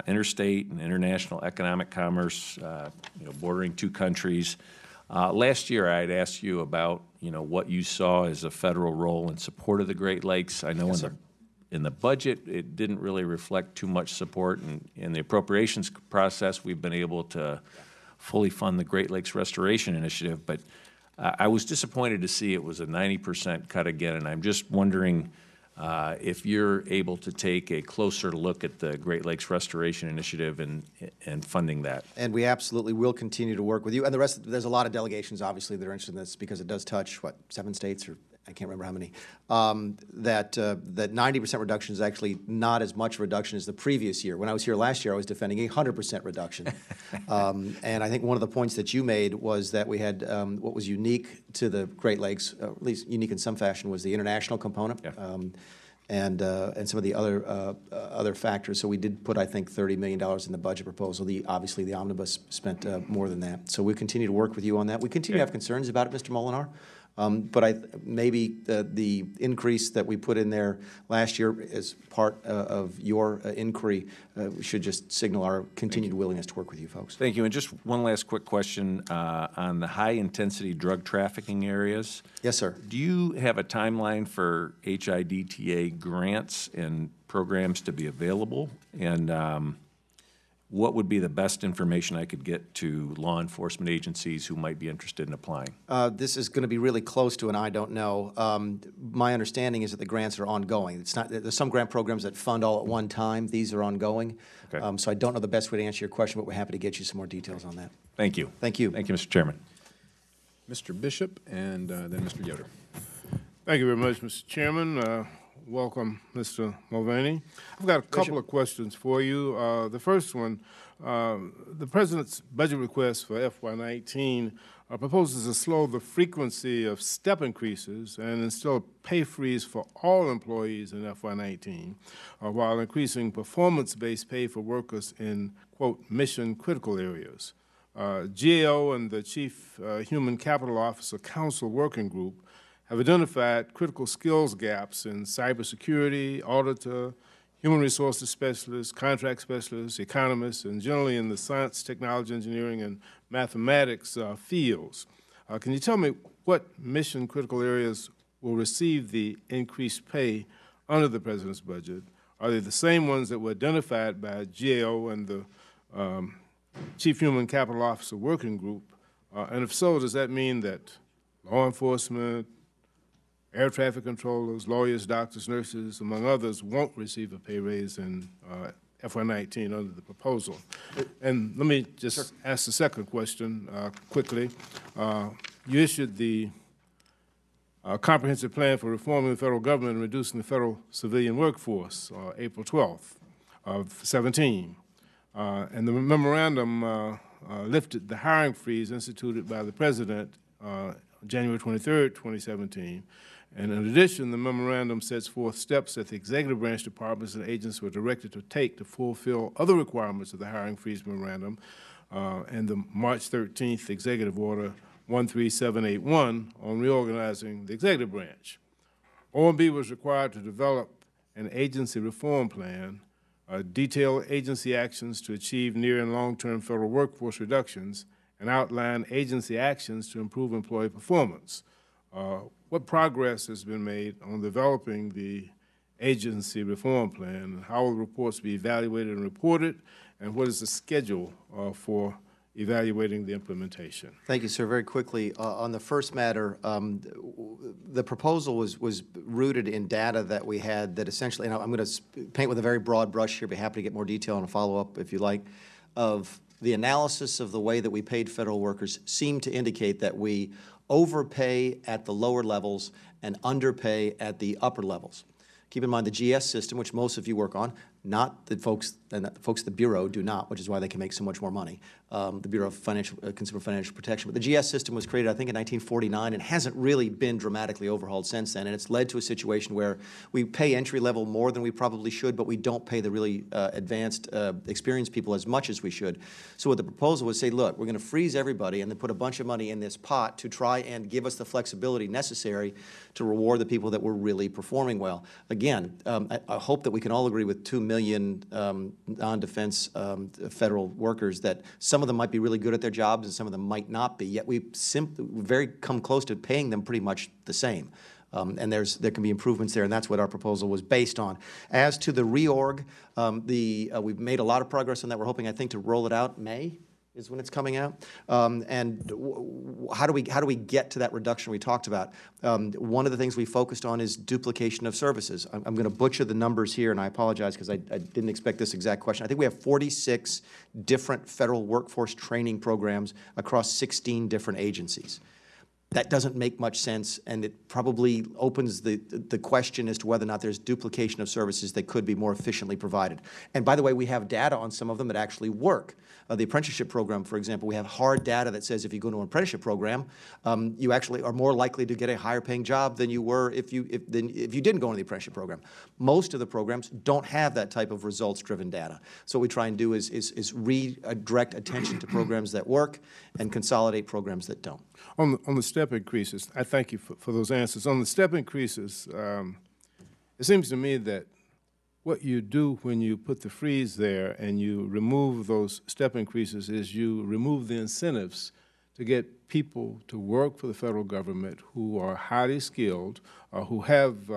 interstate and international economic commerce, bordering two countries. Last year, I had asked you about, what you saw as a federal role in support of the Great Lakes. I know in the budget, it didn't really reflect too much support. And in the appropriations process, we've been able to fully fund the Great Lakes Restoration Initiative. But I was disappointed to see it was a 90% cut again, and I'm just wondering if you're able to take a closer look at the Great Lakes Restoration Initiative and funding that. And we absolutely will continue to work with you. And the rest, there's a lot of delegations, obviously, that are interested in this because it does touch, 7 states, or I can't remember how many, that 90% reduction is actually not as much reduction as the previous year. When I was here last year, I was defending a 100% reduction. And I think one of the points that you made was that we had what was unique to the Great Lakes, at least unique in some fashion, was the international component. Yeah. And some of the other factors. So we did put, I think, $30 million in the budget proposal. Obviously, the omnibus spent more than that. So we continue to work with you on that. We continue to have concerns about it, Mr. Molinar. But maybe the increase that we put in there last year as part of your inquiry should just signal our continued willingness to work with you folks. Thank you. And just one last quick question on the high-intensity drug trafficking areas. Yes, sir. Do you have a timeline for HIDTA grants and programs to be available? And what would be the best information I could get to law enforcement agencies who might be interested in applying? This is going to be really close to an I don't know. My understanding is that the grants are ongoing. It's not. There's some grant programs that fund all at one time. These are ongoing. Okay. So I don't know the best way to answer your question, but we're happy to get you some more details on that. Thank you. Thank you. Thank you, Mr. Chairman. Mr. Bishop, and then Mr. Yoder. Thank you very much, Mr. Chairman. Welcome, Mr. Mulvaney. I've got a couple of questions for you. The first one, the President's budget request for FY19 proposes to slow the frequency of step increases and instill a pay freeze for all employees in FY19, while increasing performance-based pay for workers in, quote, mission-critical areas. GAO and the Chief Human Capital Officer Council Working Group have identified critical skills gaps in cybersecurity, auditor, human resources specialists, contract specialists, economists, and generally in the science, technology, engineering, and mathematics fields. Can you tell me what mission-critical areas will receive the increased pay under the President's budget? Are they the same ones that were identified by GAO and the Chief Human Capital Officer Working Group? And if so, does that mean that law enforcement, air traffic controllers, lawyers, doctors, nurses, among others, won't receive a pay raise in FY19 under the proposal? And let me just ask the second question quickly. You issued the Comprehensive Plan for Reforming the Federal Government and Reducing the Federal Civilian Workforce, April 12th of 17. And the memorandum lifted the hiring freeze instituted by the President January 23rd, 2017. And in addition, the memorandum sets forth steps that the executive branch departments and agents were directed to take to fulfill other requirements of the hiring freeze memorandum and the March 13th Executive Order 13781 on reorganizing the executive branch. OMB was required to develop an agency reform plan, detail agency actions to achieve near and long-term federal workforce reductions, and outline agency actions to improve employee performance. What progress has been made on developing the agency reform plan, and how will the reports be evaluated and reported, and what is the schedule for evaluating the implementation? Thank you, sir. Very quickly, on the first matter, the proposal was rooted in data that we had that essentially, and I'm going to paint with a very broad brush here, be happy to get more detail and a follow-up if you like, of the analysis of the way that we paid federal workers seemed to indicate that we overpay at the lower levels and underpay at the upper levels. Keep in mind the GS system, which most of you work on, not the folks, and the folks at the Bureau do not, which is why they can make so much more money, the Bureau of Consumer Financial Protection. But the GS system was created, I think, in 1949 and hasn't really been dramatically overhauled since then. And it's led to a situation where we pay entry level more than we probably should, but we don't pay the really advanced, experienced people as much as we should. So what the proposal was say, look, we're going to freeze everybody and then put a bunch of money in this pot to try and give us the flexibility necessary to reward the people that were really performing well. Again, I hope that we can all agree with $2 million million non-defense federal workers, that some of them might be really good at their jobs and some of them might not be, yet we simply come close to paying them pretty much the same. And there can be improvements there, and that's what our proposal was based on. As to the reorg, we've made a lot of progress on that. We're hoping, I think, to roll it out May is when it's coming out. And how do we get to that reduction we talked about? One of the things we focused on is duplication of services. I'm going to butcher the numbers here, and I apologize because I didn't expect this exact question. I think we have 46 different federal workforce training programs across 16 different agencies. That doesn't make much sense, and it probably opens the question as to whether or not there's duplication of services that could be more efficiently provided. And by the way, we have data on some of them that actually work. The apprenticeship program, for example, we have hard data that says if you go to an apprenticeship program, you actually are more likely to get a higher paying job than you were if you didn't go into the apprenticeship program. Most of the programs don't have that type of results-driven data. So what we try and do is redirect attention to programs that work and consolidate programs that don't. On the step increases, I thank you for those answers. On the step increases, it seems to me that what you do when you put the freeze there and you remove those step increases is you remove the incentives to get people to work for the federal government who are highly skilled or who have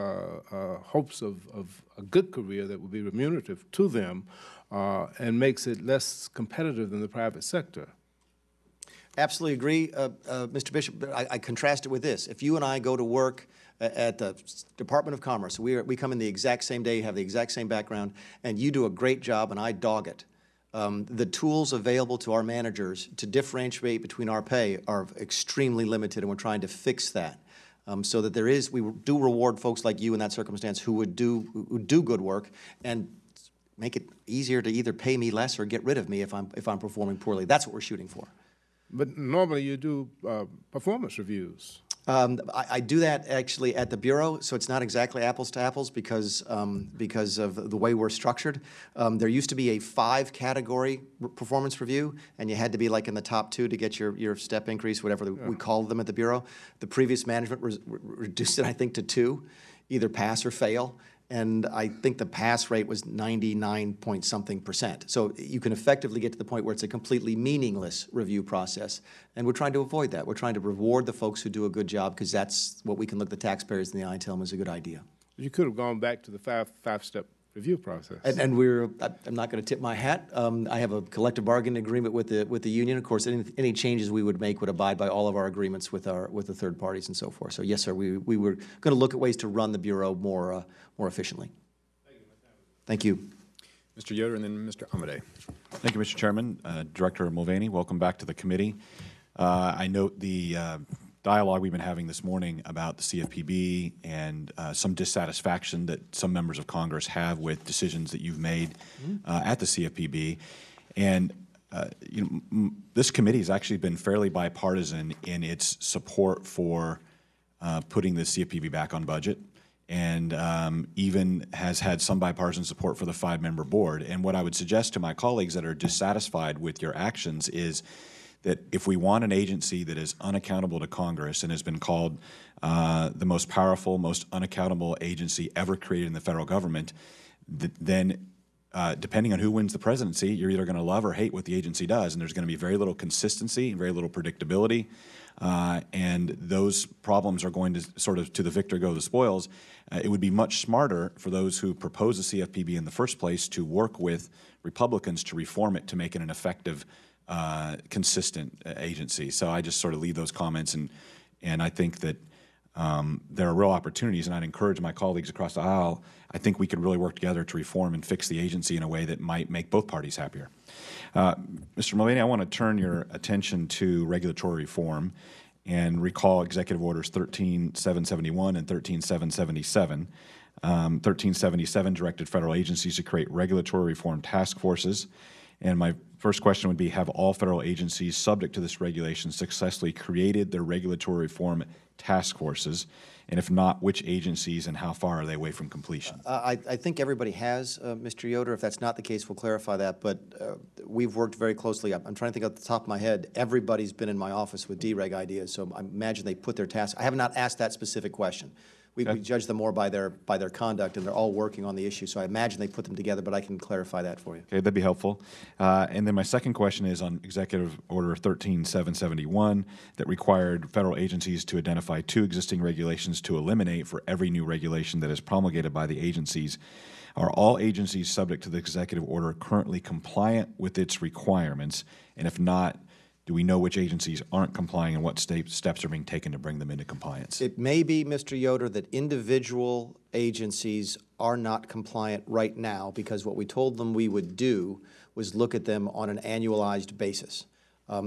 hopes of a good career that will be remunerative to them, and makes it less competitive than the private sector. Absolutely agree, Mr. Bishop. I contrast it with this. If you and I go to work at the Department of Commerce, we come in the exact same day, have the exact same background, and you do a great job and I dog it. The tools available to our managers to differentiate between our pay are extremely limited, and we're trying to fix that. So that we do reward folks like you in that circumstance who do good work, and make it easier to either pay me less or get rid of me if I'm performing poorly. That's what we're shooting for. But normally you do performance reviews. I do that actually at the Bureau, so it's not exactly apples to apples because of the way we're structured. There used to be a 5-category performance review, and you had to be like in the top 2 to get your step increase, whatever we called them at the Bureau. The previous management reduced it, I think, to 2, either pass or fail. And I think the pass rate was 99-point-something%. So you can effectively get to the point where it's a completely meaningless review process. And we're trying to avoid that. We're trying to reward the folks who do a good job, because that's what we can look the taxpayers in the eye and tell them is a good idea. You could have gone back to the five-step review process. And I'm not going to tip my hat. I have a collective bargaining agreement with the union. Of course, any changes we would make would abide by all of our agreements with the third parties and so forth. So yes, sir, we were going to look at ways to run the Bureau more efficiently. Thank you. Mr. Yoder and then Mr. Amadei. Thank you, Mr. Chairman. Director Mulvaney, welcome back to the committee. I note the dialogue we've been having this morning about the CFPB and some dissatisfaction that some members of Congress have with decisions that you've made at the CFPB. And this committee has actually been fairly bipartisan in its support for putting the CFPB back on budget, and even has had some bipartisan support for the 5-member board. And what I would suggest to my colleagues that are dissatisfied with your actions is that if we want an agency that is unaccountable to Congress and has been called the most powerful, most unaccountable agency ever created in the federal government, then depending on who wins the presidency, you're either going to love or hate what the agency does, and there's going to be very little consistency and very little predictability, and those problems are going to sort of, to the victor go the spoils. It would be much smarter for those who propose the CFPB in the first place to work with Republicans to reform it to make it an effective, consistent agency. So I just sort of leave those comments, and I think that there are real opportunities, and I'd encourage my colleagues across the aisle. I think we could really work together to reform and fix the agency in a way that might make both parties happier. Mr. Mulvaney, I want to turn your attention to regulatory reform and recall Executive Orders 13771 and 13777. 1377 directed federal agencies to create regulatory reform task forces. And my first question would be, have all federal agencies subject to this regulation successfully created their regulatory reform task forces? And if not, which agencies and how far are they away from completion? I think everybody has, Mr. Yoder. If that's not the case, we'll clarify that. But we've worked very closely. I'm trying to think off the top of my head. Everybody's been in my office with DREG ideas, so I imagine they put their tasks. I have not asked that specific question. We judge them more by their conduct, and they're all working on the issue. So I imagine they put them together, but I can clarify that for you. Okay, that'd be helpful. And then my second question is on Executive Order 13771 that required federal agencies to identify 2 existing regulations to eliminate for every new regulation that is promulgated by the agencies. Are all agencies subject to the executive order currently compliant with its requirements? And if not, do we know which agencies aren't complying and what steps are being taken to bring them into compliance? It may be, Mr. Yoder, that individual agencies are not compliant right now because what we told them we would do was look at them on an annualized basis.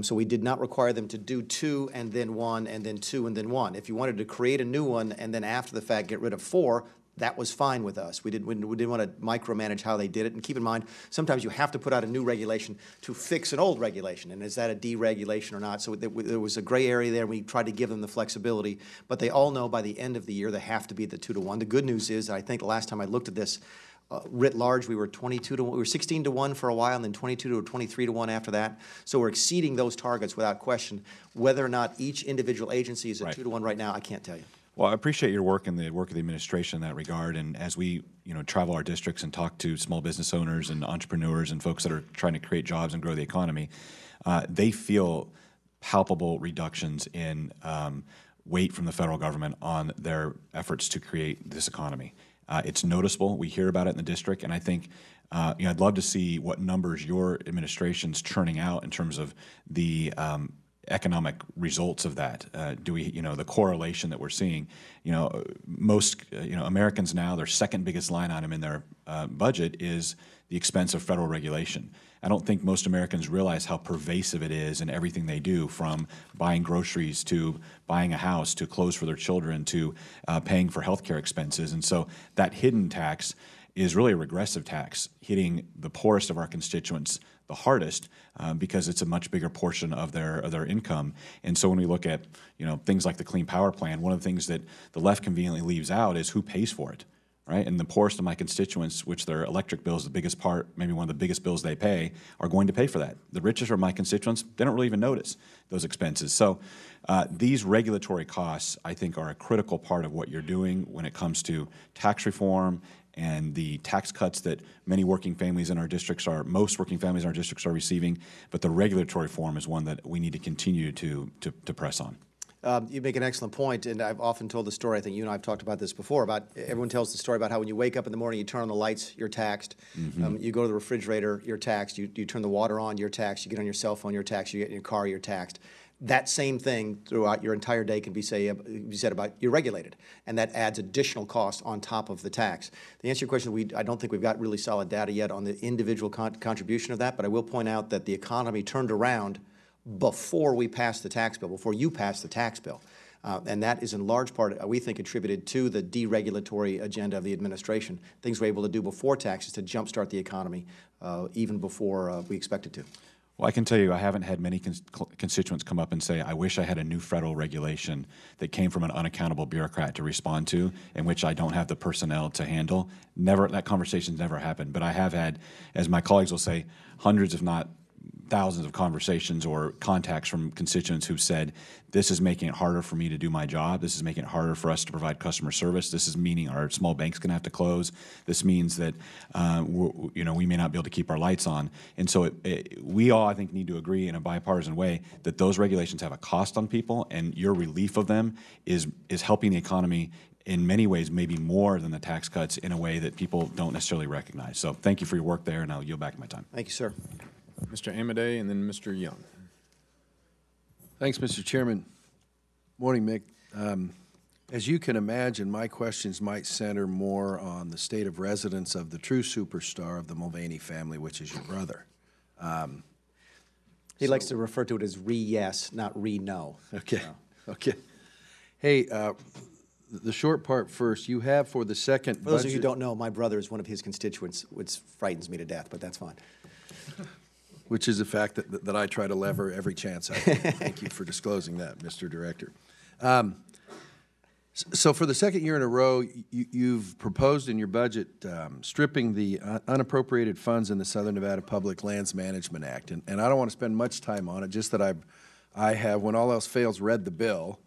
So we did not require them to do 2 and then 1 and then 2 and then 1. If you wanted to create a new one and then after the fact get rid of 4, that was fine with us. We didn't want to micromanage how they did it. And keep in mind, sometimes you have to put out a new regulation to fix an old regulation. And is that a deregulation or not? So there was a gray area there. We tried to give them the flexibility. But they all know by the end of the year they have to be the 2-to-1. The good news is, I think the last time I looked at this, writ large, we were 22-to-1. We were 16-to-1 for a while, and then 22 or 23-to-1 after that. So we're exceeding those targets without question. Whether or not each individual agency is a 2-to-1 right now, I can't tell you. Well, I appreciate your work and the work of the administration in that regard. And as we, travel our districts and talk to small business owners and entrepreneurs and folks that are trying to create jobs and grow the economy, they feel palpable reductions in weight from the federal government on their efforts to create this economy. It's noticeable. We hear about it in the district, and I think I'd love to see what numbers your administration's churning out in terms of the economic results of that. Do we, the correlation that we're seeing? Most Americans now, their second biggest line item in their budget is the expense of federal regulation. I don't think most Americans realize how pervasive it is in everything they do, from buying groceries to buying a house to clothes for their children to paying for healthcare expenses. And so that hidden tax is really a regressive tax, hitting the poorest of our constituents the hardest because it's a much bigger portion of their income. And so when we look at things like the Clean Power Plan, one of the things that the left conveniently leaves out is who pays for it, right? And the poorest of my constituents, which their electric bill is the biggest part, maybe one of the biggest bills they pay, are going to pay for that. The richest of my constituents, they don't really even notice those expenses. So these regulatory costs, I think, are a critical part of what you're doing when it comes to tax reform and the tax cuts that many working families in our districts most working families in our districts are receiving. But the regulatory reform is one that we need to continue to press on. You make an excellent point, and I've often told the story, I think you and I have talked about this before, about everyone tells the story about how when you wake up in the morning, you turn on the lights, you're taxed. You go to the refrigerator, you're taxed. You turn the water on, you're taxed. You get on your cell phone, you're taxed. You get in your car, you're taxed. That same thing throughout your entire day can be said about you're regulated, and that adds additional cost on top of the tax. To answer your question, I don't think we've got really solid data yet on the individual contribution of that, but I will point out that the economy turned around before we passed the tax bill, before you passed the tax bill. And that is in large part, we think, attributed to the deregulatory agenda of the administration, things we're able to do before taxes to jumpstart the economy even before we expected to. Well, I can tell you I haven't had many constituents come up and say, I wish I had a new federal regulation that came from an unaccountable bureaucrat to respond to, in which I don't have the personnel to handle. That conversation's never happened. But I have had, as my colleagues will say, hundreds, if not thousands of conversations or contacts from constituents who've said, this is making it harder for me to do my job. This is making it harder for us to provide customer service. This is meaning our small bank's going to have to close. This means that we may not be able to keep our lights on. And so we all, I think, need to agree in a bipartisan way that those regulations have a cost on people, and your relief of them is helping the economy in many ways, maybe more than the tax cuts, in a way that people don't necessarily recognize. So thank you for your work there, and I'll yield back my time. Thank you, sir. Mr. Amadei and then Mr. Young. Thanks, Mr. Chairman. Morning, Mick. As you can imagine, my questions might center more on the state of residence of the true superstar of the Mulvaney family, which is your brother. He likes to refer to it as re-yes, not re-no. Okay, okay. Hey, the short part first. You have for the second For those of you who don't know, my brother is one of his constituents, which frightens me to death, but that's fine. Which is a fact that I try to lever every chance I get. Thank you for disclosing that, Mr. Director. So for the second year in a row, you've proposed in your budget stripping the unappropriated funds in the Southern Nevada Public Lands Management Act. And I don't want to spend much time on it, just that I have, when all else fails, read the bill.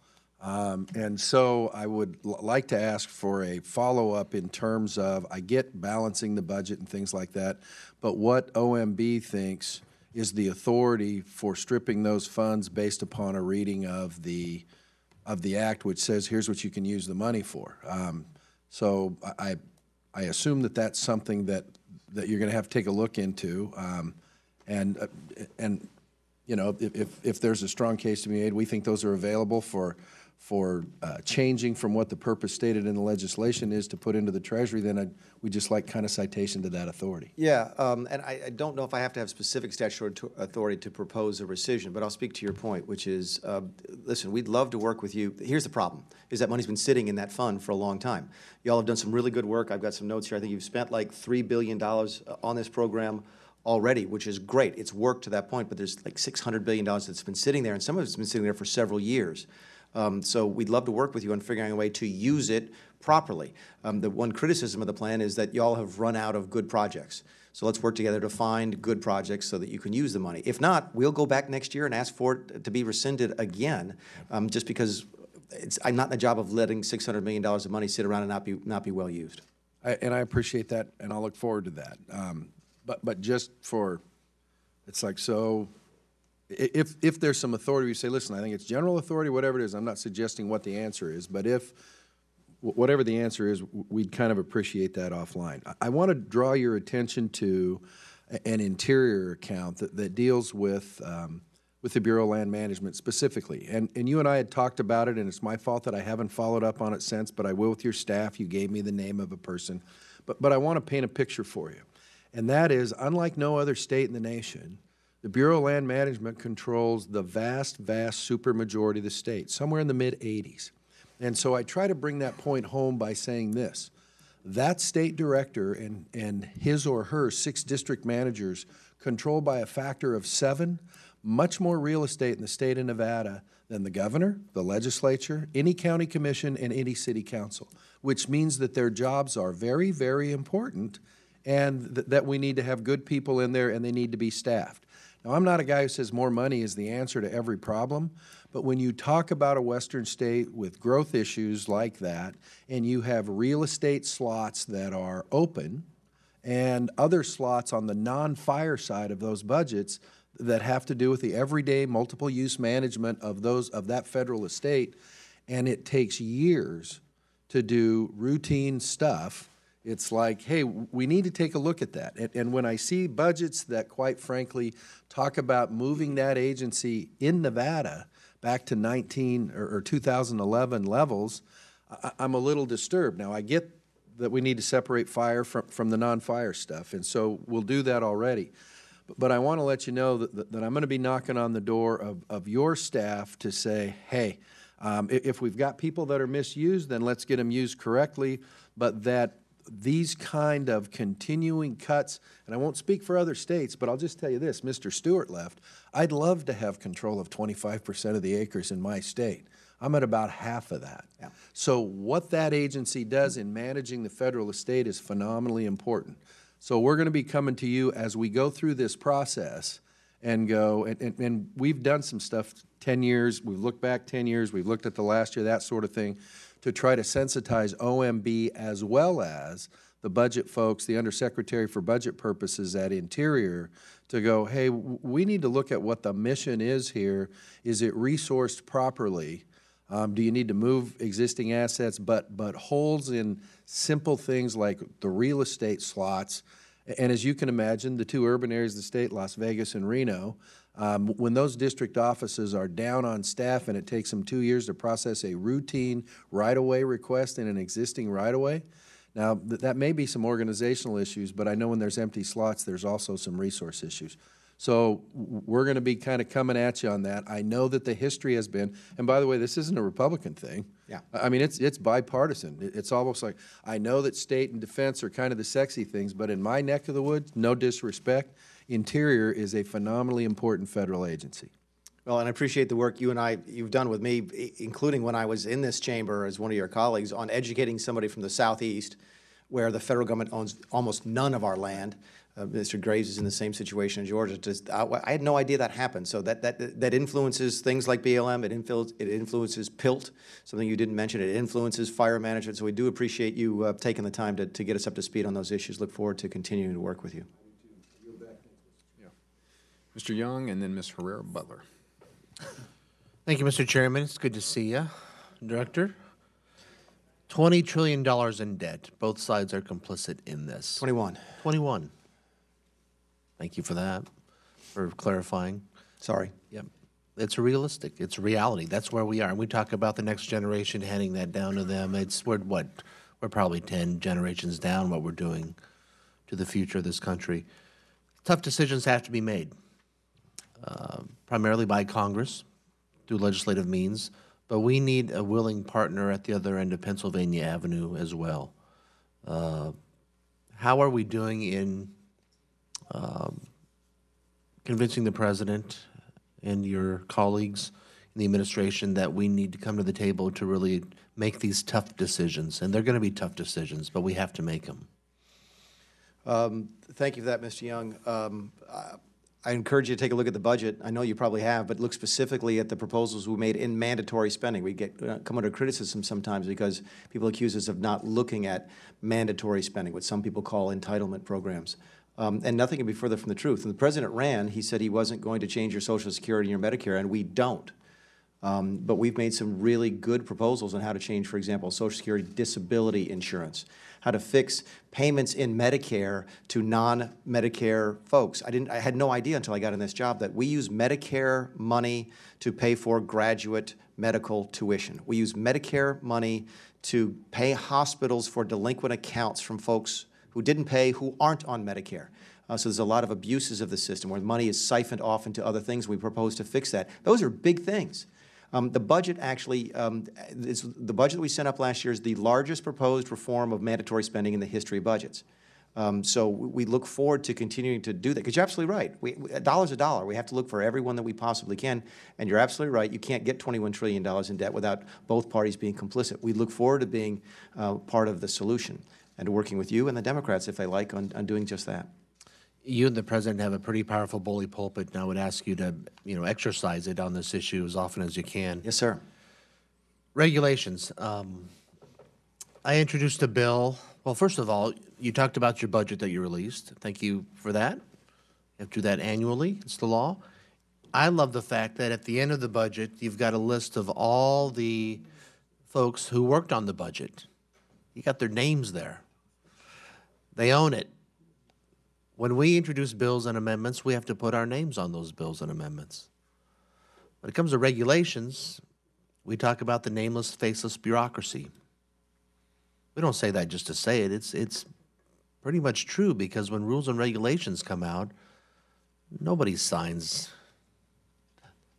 And so I would like to ask for a follow-up in terms of, I get balancing the budget and things like that, but what OMB thinks is the authority for stripping those funds based upon a reading of the act, which says here's what you can use the money for. So I assume that that's something that you're going to have to take a look into, and you know, if there's a strong case to be made, we think those are available for changing from what the purpose stated in the legislation is to put into the Treasury, then we just like kind of citation to that authority. Yeah, and I don't know if I have to have specific statutory authority to propose a rescission, but I'll speak to your point, which is, listen, we'd love to work with you. Here's the problem, is that money's been sitting in that fund for a long time. Y'all have done some really good work. I've got some notes here. I think you've spent like $3 billion on this program already, which is great. It's worked to that point, but there's like $600 billion that's been sitting there, and some of it's been sitting there for several years. So we'd love to work with you on figuring a way to use it properly. The one criticism of the plan is that y'all have run out of good projects. So let's work together to find good projects so that you can use the money. If not, we'll go back next year and ask for it to be rescinded again, just because I'm not in the job of letting $600 million of money sit around and not be well used. And I appreciate that, and I'll look forward to that. But just for, it's like, so if there's some authority, you say, listen, I think it's general authority, whatever it is, I'm not suggesting what the answer is, but whatever the answer is, we'd kind of appreciate that offline. I want to draw your attention to an interior account that deals with the Bureau of Land Management specifically. And you and I had talked about it, and it's my fault that I haven't followed up on it since, but I will with your staff. You gave me the name of a person. But I want to paint a picture for you. And that is, unlike no other state in the nation, the Bureau of Land Management controls the vast, vast supermajority of the state, somewhere in the mid-80s. And so I try to bring that point home by saying this. That state director and his or her 6 district managers control by a factor of 7 much more real estate in the state of Nevada than the governor, the legislature, any county commission, and any city council, which means that their jobs are very, very important and that we need to have good people in there and they need to be staffed. Now, I'm not a guy who says more money is the answer to every problem, but when you talk about a western state with growth issues like that, and you have real estate slots that are open and other slots on the non-fire side of those budgets that have to do with the everyday multiple use management of that federal estate, and it takes years to do routine stuff, it's like, hey, we need to take a look at that. And when I see budgets that, quite frankly, talk about moving that agency in Nevada back to 2011 levels, I'm a little disturbed. Now, I get that we need to separate fire from the non-fire stuff, and so we'll do that already. But I want to let you know that I'm going to be knocking on the door of your staff to say, hey, if we've got people that are misused, then let's get them used correctly, but that these kind of continuing cuts, and I won't speak for other states, but I'll just tell you this, Mr. Stewart left. I'd love to have control of 25% of the acres in my state. I'm at about half of that. Yeah. So what that agency does in managing the federal estate is phenomenally important. So we're going to be coming to you as we go through this process and go, and we've done some stuff 10 years, we've looked back 10 years, we've looked at the last year, that sort of thing, to try to sensitize OMB as well as the budget folks, the Undersecretary for Budget Purposes at Interior, to go, hey, we need to look at what the mission is here. Is it resourced properly? Do you need to move existing assets, but holes in simple things like the real estate slots? And as you can imagine, the 2 urban areas of the state, Las Vegas and Reno, when those district offices are down on staff and it takes them 2 years to process a routine right-of-way request in an existing right-of-way, now that may be some organizational issues, but I know when there's empty slots, there's also some resource issues. So we're going to be kind of coming at you on that. I know that the history has been, and by the way, this isn't a Republican thing. Yeah. I mean, it's bipartisan. It's almost like, I know that state and defense are kind of the sexy things, but in my neck of the woods, no disrespect, Interior is a phenomenally important federal agency. Well, and I appreciate the work you've done with me, including when I was in this chamber as one of your colleagues, on educating somebody from the Southeast where the federal government owns almost none of our land. Mr. Graves is in the same situation in Georgia. I had no idea that happened. So that influences things like BLM. It influences PILT, something you didn't mention. It influences fire management. So we do appreciate you taking the time to get us up to speed on those issues. Look forward to continuing to work with you. Mr. Young, and then Ms. Herrera Butler. Thank you, Mr. Chairman. It's good to see you, Director. $20 trillion in debt. Both sides are complicit in this. 21. 21. Thank you for that, for clarifying. Sorry. Yep. It's realistic. It's reality. That's where we are. And we talk about the next generation, handing that down to them. We're probably 10 generations down what we're doing to the future of this country. Tough decisions have to be made, primarily by Congress through legislative means, but we need a willing partner at the other end of Pennsylvania Avenue as well. How are we doing in convincing the President and your colleagues in the administration that we need to come to the table to really make these tough decisions? And they're going to be tough decisions, but we have to make them. Thank you for that, Mr. Young. I encourage you to take a look at the budget. I know you probably have, but look specifically at the proposals we made in mandatory spending. We come under criticism sometimes because people accuse us of not looking at mandatory spending, what some people call entitlement programs. And nothing can be further from the truth. When the President ran, he said he wasn't going to change your Social Security and your Medicare, and we don't. But we've made some really good proposals on how to change, for example, Social Security disability insurance, how to fix payments in Medicare to non-Medicare folks. I had no idea until I got in this job that we use Medicare money to pay for graduate medical tuition. We use Medicare money to pay hospitals for delinquent accounts from folks who didn't pay, who aren't on Medicare. So there's a lot of abuses of the system where money is siphoned off into other things. We propose to fix that. Those are big things. The budget actually, the budget that we sent up last year is the largest proposed reform of mandatory spending in the history of budgets. So we look forward to continuing to do that, because you're absolutely right. A dollar's a dollar. We have to look for everyone that we possibly can, and you're absolutely right. You can't get $21 trillion in debt without both parties being complicit. We look forward to being part of the solution and to working with you and the Democrats, if they like, on doing just that. You and the President have a pretty powerful bully pulpit, and I would ask you to, exercise it on this issue as often as you can. Yes, sir. Regulations. I introduced a bill. Well, first of all, you talked about your budget that you released. Thank you for that. You have to do that annually. It's the law. I love the fact that at the end of the budget, you've got a list of all the folks who worked on the budget. You got their names there. They own it. When we introduce bills and amendments, we have to put our names on those bills and amendments. When it comes to regulations, we talk about the nameless, faceless bureaucracy. We don't say that just to say it. It's pretty much true, because when rules and regulations come out, nobody signs.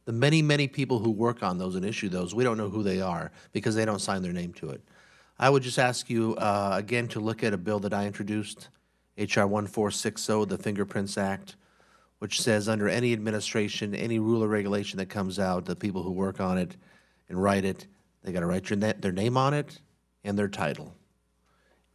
The many, many people who work on those and issue those, we don't know who they are because they don't sign their name to it. I would just ask you, again, to look at a bill that I introduced, H.R. 1460, the Fingerprints Act, which says under any administration, any rule or regulation that comes out, the people who work on it and write it, they got to write their name on it and their title.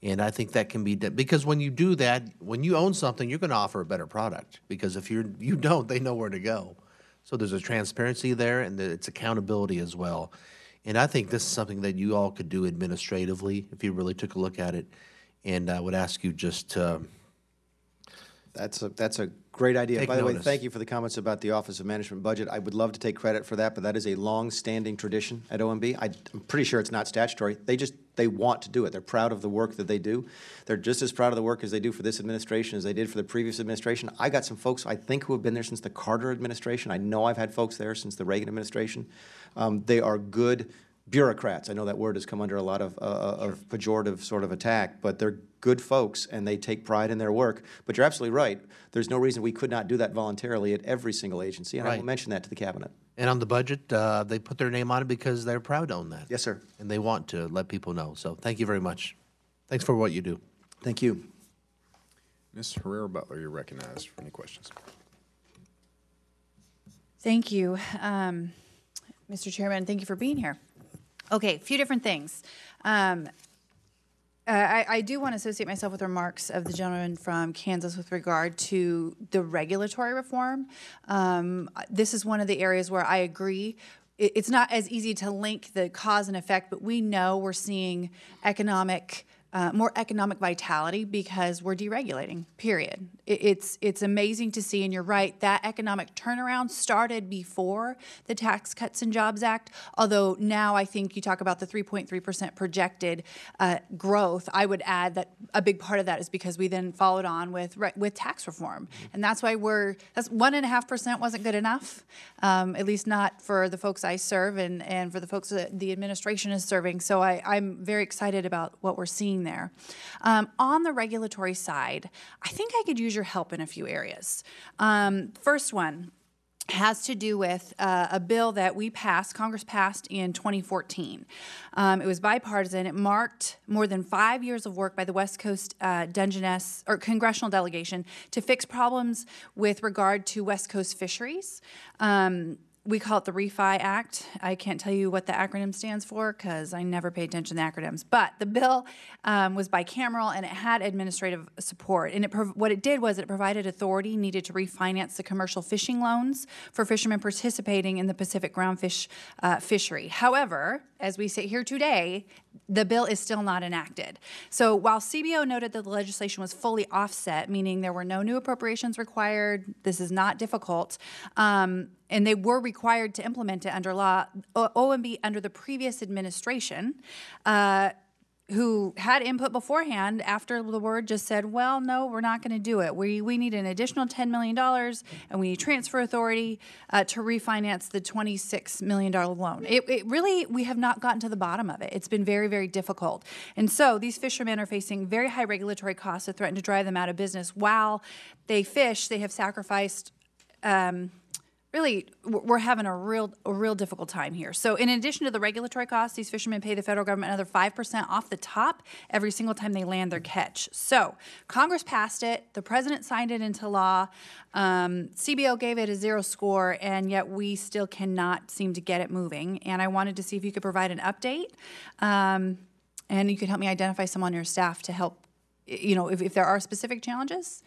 And I think that can be done, because when you do that, when you own something, you're going to offer a better product, because if you don't, they know where to go. So there's a transparency there, and it's accountability as well. And I think this is something that you all could do administratively if you really took a look at it. And I would ask you just to That's a great idea. By the way, notice. thank you for the comments about the Office of Management Budget. I would love to take credit for that, but that is a long-standing tradition at OMB. I'm pretty sure it's not statutory. They want to do it. They're proud of the work that they do. They're just as proud of the work as they do for this administration as they did for the previous administration. I got some folks, I think, who have been there since the Carter administration. I know I've had folks there since the Reagan administration. They are good bureaucrats. I know that word has come under a lot of pejorative sort of attack, but they're good folks, and they take pride in their work. But you're absolutely right. There's no reason we could not do that voluntarily at every single agency, and I will mention that to the Cabinet. And on the budget, they put their name on it because they're proud to own that. Yes, sir. And they want to let people know. So thank you very much. Thanks for what you do. Thank you. Ms. Herrera Butler, you're recognized for any questions. Thank you, Mr. Chairman. Thank you for being here. Okay, a few different things. I do want to associate myself with remarks of the gentleman from Kansas with regard to the regulatory reform. This is one of the areas where I agree. It's not as easy to link the cause and effect, but we know we're seeing more economic vitality because we're deregulating, period. It's amazing to see, and you're right, that economic turnaround started before the Tax Cuts and Jobs Act, although now I think you talk about the 3.3% projected growth. I would add that a big part of that is because we then followed on with tax reform. And that's why that's 1.5% wasn't good enough, at least not for the folks I serve and for the folks that the administration is serving. So I'm very excited about what we're seeing there. On the regulatory side, I think I could use your help in a few areas. First one has to do with a bill that Congress passed in 2014. It was bipartisan. It marked more than 5 years of work by the West Coast congressional delegation to fix problems with regard to West Coast fisheries. We call it the REFI Act. I can't tell you what the acronym stands for because I never pay attention to the acronyms. But the bill was bicameral and it had administrative support. And what it did was it provided authority needed to refinance the commercial fishing loans for fishermen participating in the Pacific groundfish fishery. However, as we sit here today, the bill is still not enacted. So while CBO noted that the legislation was fully offset, meaning there were no new appropriations required, this is not difficult, and they were required to implement it under law, OMB under the previous administration, who had input beforehand after the word just said, well, no, we're not going to do it. We need an additional $10 million and we need transfer authority to refinance the $26 million loan. It really, we have not gotten to the bottom of it. It's been very, very difficult. And so these fishermen are facing very high regulatory costs that threaten to drive them out of business. While they fish, they have sacrificed really, we're having a real difficult time here. So in addition to the regulatory costs, these fishermen pay the federal government another 5% off the top every single time they land their catch. So Congress passed it. The president signed it into law. CBO gave it a 0 score, and yet we still cannot seem to get it moving. And I wanted to see if you could provide an update, and you could help me identify someone on your staff to help, if there are specific challenges,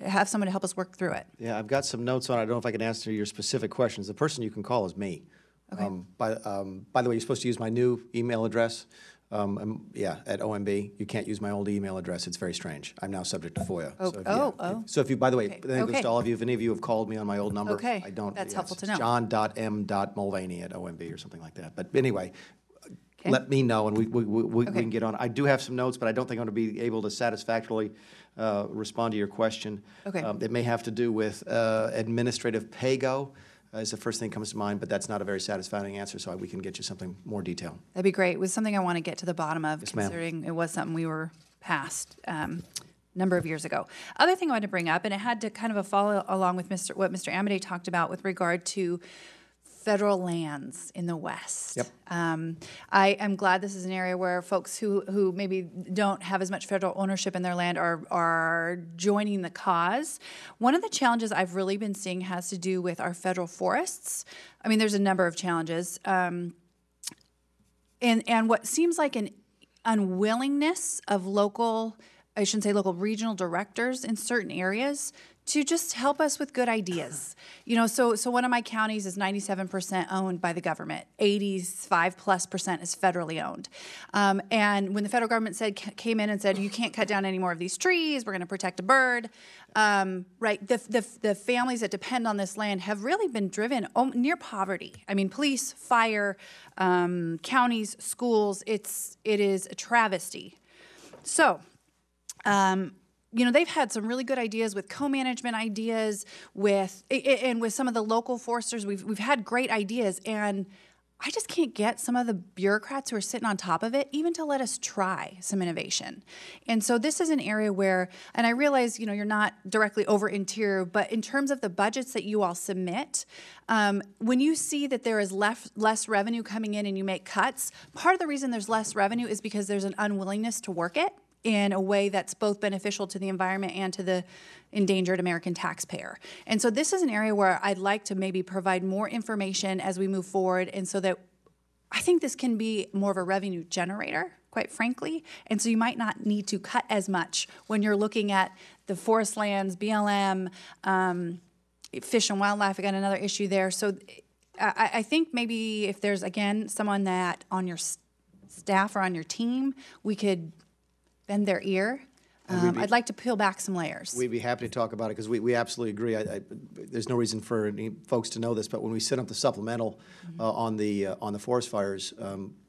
have someone to help us work through it. Yeah, I've got some notes on it. I don't know if I can answer your specific questions. The person you can call is me. Okay. By the way, you're supposed to use my new email address. At OMB. You can't use my old email address. It's very strange. I'm now subject to FOIA. So if you, by the way, Okay. I think it goes to all of you. If any of you have called me on my old number, Okay. I don't. That's helpful to know. John.m.mulvaney at OMB or something like that. But anyway, Okay. let me know and we can get on. I do have some notes, but I don't think I'm going to be able to satisfactorily respond to your question. Okay. It may have to do with administrative pay-go is the first thing that comes to mind, but that's not a very satisfying answer, so we can get you something more detailed. That'd be great. It was something I want to get to the bottom of, Yes, ma'am. considering it was something we were past a number of years ago. Other thing I wanted to bring up, and it had to kind of a follow along with what Mr. Amodei talked about with regard to federal lands in the West. Yep. I am glad this is an area where folks who maybe don't have as much federal ownership in their land are joining the cause. One of the challenges I've really been seeing has to do with our federal forests. I mean, there's a number of challenges. And what seems like an unwillingness of regional directors in certain areas to just help us with good ideas. So one of my counties is 97% owned by the government. 85+% is federally owned. And when the federal government came in and said, you can't cut down any more of these trees, we're going to protect a bird, the families that depend on this land have really been driven near poverty. I mean, police, fire, counties, schools, it is a travesty. So, they've had some really good ideas with co-management ideas and with some of the local foresters. We've had great ideas, and I just can't get some of the bureaucrats who are sitting on top of it even to let us try some innovation. And so this is an area where, and I realize, you're not directly over Interior, but in terms of the budgets that you all submit, when you see that there is less revenue coming in and you make cuts, part of the reason there's less revenue is because there's an unwillingness to work it in a way that's both beneficial to the environment and to the endangered American taxpayer. And so this is an area where I'd like to maybe provide more information as we move forward, and so that I think this can be more of a revenue generator, quite frankly. And so you might not need to cut as much when you're looking at the forest lands, BLM, fish and wildlife. I got another issue there. So I think maybe if there's, again, someone that on your staff or on your team, we could bend their ear. I'd like to peel back some layers. We'd be happy to talk about it because we absolutely agree. There's no reason for any folks to know this, but when we set up the supplemental on the forest fires,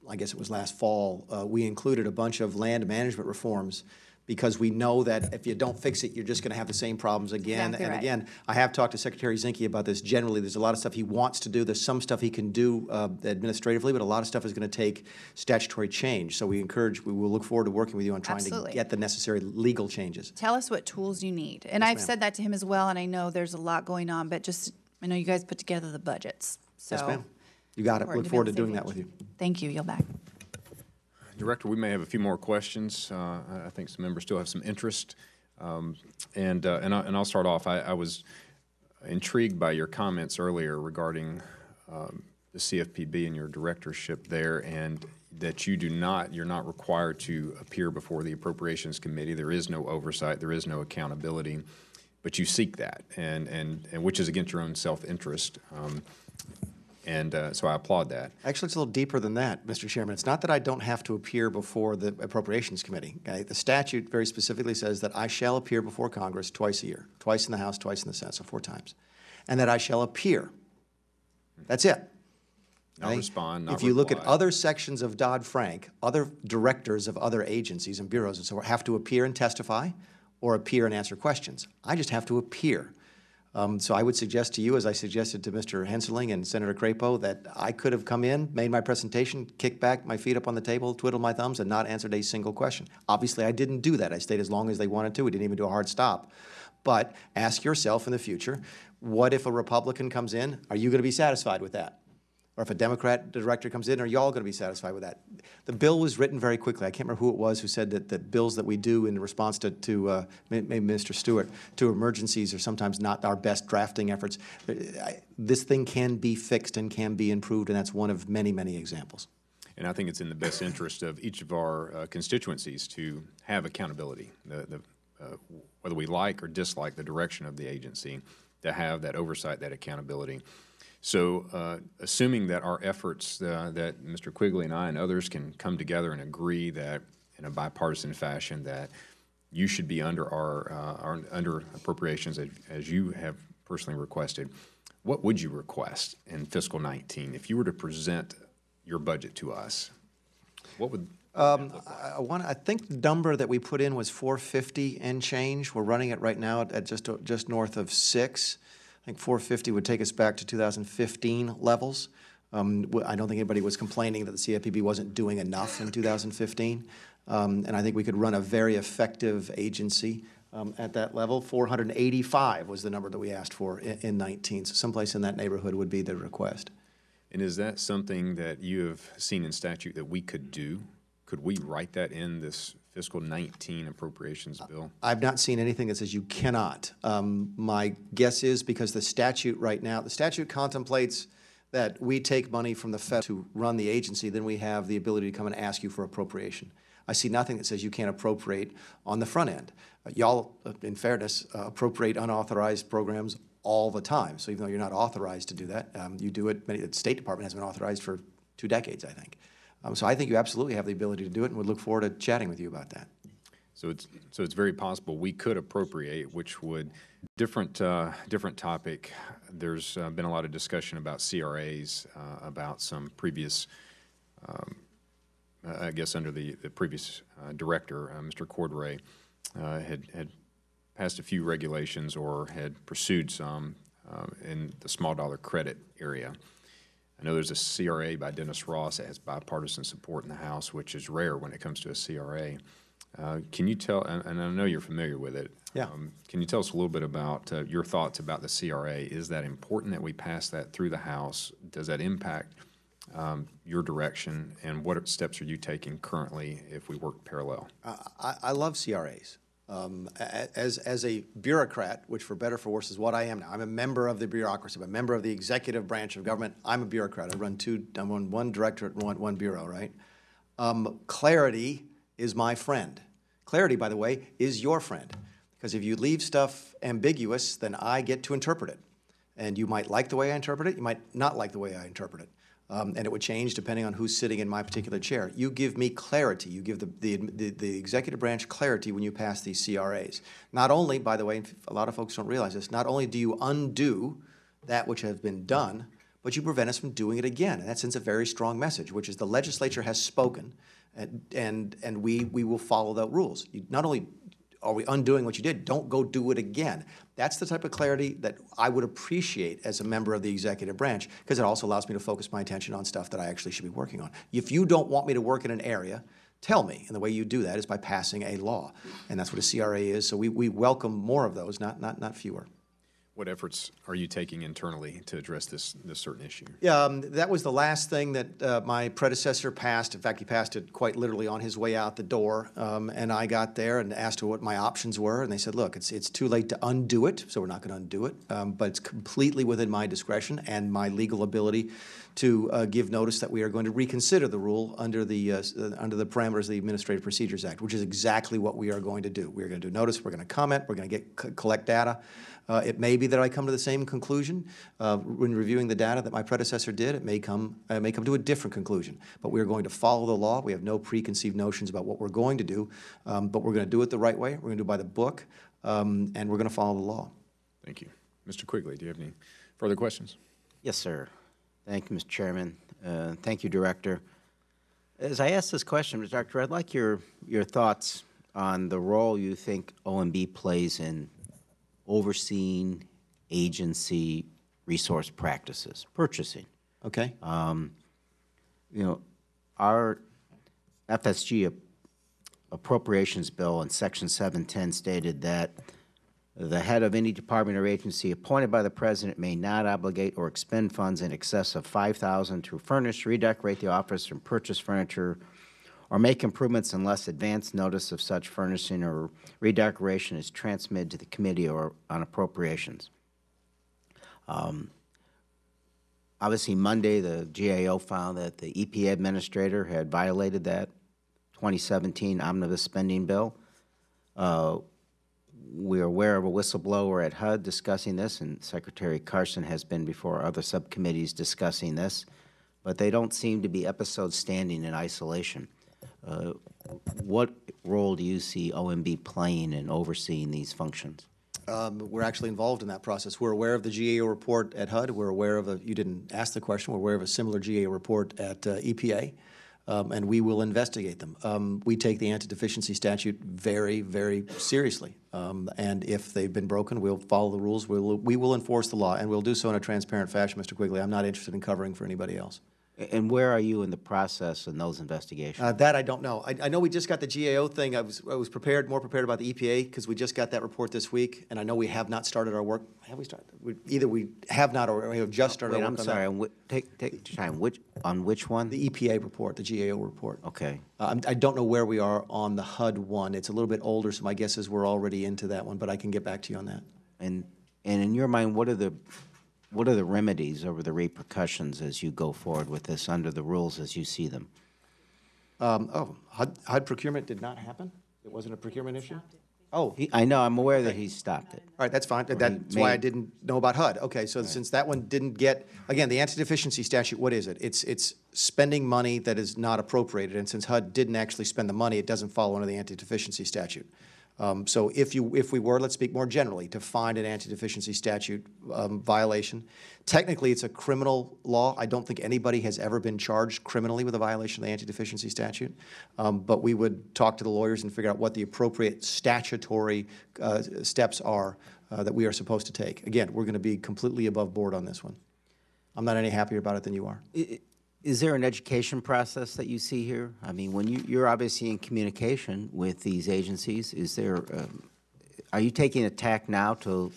I guess it was last fall, we included a bunch of land management reforms because we know that if you don't fix it, you're just going to have the same problems again Exactly and right. again. I have talked to Secretary Zinke about this generally. There's a lot of stuff he wants to do. There's some stuff he can do administratively, but a lot of stuff is going to take statutory change. So we will look forward to working with you on trying Absolutely. to get the necessary legal changes. Tell us what tools you need. And I've said that to him as well, and I know there's a lot going on, but just, I know you guys put together the budgets. So Yes, ma'am. You got it. important Look to be forward on to the doing same that with page. you. Thank you. Yield back. Director, we may have a few more questions. I think some members still have some interest. And I'll start off. I was intrigued by your comments earlier regarding the CFPB and your directorship there, and that you're not required to appear before the Appropriations Committee. There is no oversight. There is no accountability. But you seek that, and which is against your own self-interest. So I applaud that. Actually, it's a little deeper than that, Mr. Chairman. It's not that I don't have to appear before the Appropriations Committee. Okay? The statute very specifically says that I shall appear before Congress twice a year, twice in the House, twice in the Senate, so 4 times, and that I shall appear. That's it. Not Okay? respond, not If you look at reply. other sections of Dodd-Frank, other directors of other agencies and bureaus and so forth have to appear and testify or appear and answer questions. I just have to appear. So I would suggest to you, as I suggested to Mr. Henseling and Senator Crapo, that I could have come in, made my presentation, kicked back my feet up on the table, twiddled my thumbs, and not answered a single question. Obviously, I didn't do that. I stayed as long as they wanted to. We didn't even do a hard stop. But ask yourself in the future, what if a Republican comes in? Are you going to be satisfied with that? Or if a Democrat director comes in, are y'all going to be satisfied with that? The bill was written very quickly. I can't remember who it was who said that bills that we do in response to maybe Mr. Stewart, to emergencies are sometimes not our best drafting efforts. This thing can be fixed and can be improved, and that's one of many, many examples. And I think it's in the best interest of each of our constituencies to have accountability, whether we like or dislike the direction of the agency, to have that oversight, that accountability. So assuming that our efforts, that Mr. Quigley and I and others can come together and agree that in a bipartisan fashion that you should be under our under appropriations as you have personally requested, what would you request in fiscal 19 if you were to present your budget to us? What would I think the number that we put in was 450 and change. We're running it right now at just north of 6. I think 450 would take us back to 2015 levels. I don't think anybody was complaining that the CFPB wasn't doing enough in 2015. And I think we could run a very effective agency at that level. 485 was the number that we asked for in 19. So someplace in that neighborhood would be the request. And is that something that you have seen in statute that we could do? Could we write that in this fiscal 19 appropriations bill? I've not seen anything that says you cannot. My guess is because the statute right now, the statute contemplates that we take money from the Fed to run the agency, then we have the ability to come and ask you for appropriation. I see nothing that says you can't appropriate on the front end. Y'all, in fairness, appropriate unauthorized programs all the time. So even though you're not authorized to do that, you do it. The State Department has been authorized for 2 decades, I think. So I think you absolutely have the ability to do it, and would look forward to chatting with you about that. So it's very possible we could appropriate, which would different topic. There's been a lot of discussion about CRAs, about some previous, I guess under the previous director, Mr. Cordray, had passed a few regulations or had pursued some in the small dollar credit area. I know there's a CRA by Dennis Ross that has bipartisan support in the House, which is rare when it comes to a CRA. Can you tell, and I know you're familiar with it, Yeah. Can you tell us a little bit about your thoughts about the CRA? Is that important that we pass that through the House? Does that impact your direction, and what steps are you taking currently if we work parallel? I love CRAs. As a bureaucrat, which for better or for worse is what I am now, I'm a member of the bureaucracy, I'm a member of the executive branch of government. I'm a bureaucrat. I run one directorate and one bureau, right? Clarity is my friend. Clarity, by the way, is your friend. Because if you leave stuff ambiguous, then I get to interpret it. And you might like the way I interpret it, you might not like the way I interpret it. And it would change depending on who's sitting in my particular chair. You give me clarity. You give the executive branch clarity when you pass these CRAs. Not only, by the way, a lot of folks don't realize this, not only do you undo that which has been done, but you prevent us from doing it again. And that sends a very strong message, which is the legislature has spoken, and we will follow the rules. Not only are we undoing what you did, don't go do it again. That's the type of clarity that I would appreciate as a member of the executive branch, because it also allows me to focus my attention on stuff that I actually should be working on. If you don't want me to work in an area, tell me, and the way you do that is by passing a law, and that's what a CRA is. So we welcome more of those, not fewer. What efforts are you taking internally to address this certain issue? Yeah, that was the last thing that my predecessor passed. In fact, he passed it quite literally on his way out the door. And I got there and asked her what my options were, and they said, look, it's too late to undo it, so we're not going to undo it. But it's completely within my discretion and my legal ability to give notice that we are going to reconsider the rule under the parameters of the Administrative Procedures Act, which is exactly what we are going to do. We're going to do notice, we're going to comment, we're going to collect data. It may be that I come to the same conclusion when reviewing the data that my predecessor did. It may come to a different conclusion. But we are going to follow the law. We have no preconceived notions about what we're going to do, but we're going to do it the right way. We're going to do it by the book, and we're going to follow the law. Thank you. Mr. Quigley, do you have any further questions? Yes, sir. Thank you, Mr. Chairman. Thank you, Director. As I ask this question, Mr. Director, I'd like your thoughts on the role you think OMB plays in overseeing agency resource practices, purchasing. Okay. You know, our FSG appropriations bill in Section 710 stated that the head of any department or agency appointed by the President may not obligate or expend funds in excess of $5,000 to furnish, redecorate the office, and purchase furniture or make improvements unless advance notice of such furnishing or redecoration is transmitted to the Committee or on Appropriations. Obviously, Monday, the GAO found that the EPA administrator had violated that 2017 omnibus spending bill. We're aware of a whistleblower at HUD discussing this, and Secretary Carson has been before other subcommittees discussing this, but they don't seem to be episodes standing in isolation. What role do you see OMB playing in overseeing these functions? We're actually involved in that process. We're aware of the GAO report at HUD. We're aware of you didn't ask the question, we're aware of a similar GAO report at EPA, and we will investigate them. We take the anti-deficiency statute very, very seriously, and if they've been broken, we'll follow the rules. We will enforce the law, and we'll do so in a transparent fashion, Mr. Quigley. I'm not interested in covering for anybody else. And where are you in the process in those investigations? That I don't know. I know we just got the GAO thing. I was more prepared about the EPA because we just got that report this week, and I know we have not started our work. Have we started? Either we have not or we have just started our work on that. I'm sorry. Take your time. On which one? The EPA report, the GAO report. Okay. I don't know where we are on the HUD one. It's a little bit older, so my guess is we're already into that one, but I can get back to you on that. And in your mind, what are the remedies over the repercussions as you go forward with this under the rules as you see them? HUD procurement did not happen? It wasn't a procurement issue? Oh. I know. I'm aware that he stopped it. All right, that's fine. That's why I didn't know about HUD. Okay, so since that one didn't get, again, the anti-deficiency statute, what is it? It's spending money that is not appropriated, and since HUD didn't actually spend the money, it doesn't fall under the anti-deficiency statute. So if we were, let's speak more generally, to find an anti-deficiency statute violation, technically it's a criminal law. I don't think anybody has ever been charged criminally with a violation of the anti-deficiency statute. But we would talk to the lawyers and figure out what the appropriate statutory steps are that we are supposed to take. Again, we're going to be completely above board on this one. I'm not any happier about it than you are. Is there an education process that you see here? I mean, when you're obviously in communication with these agencies, is there, are you taking a tack now to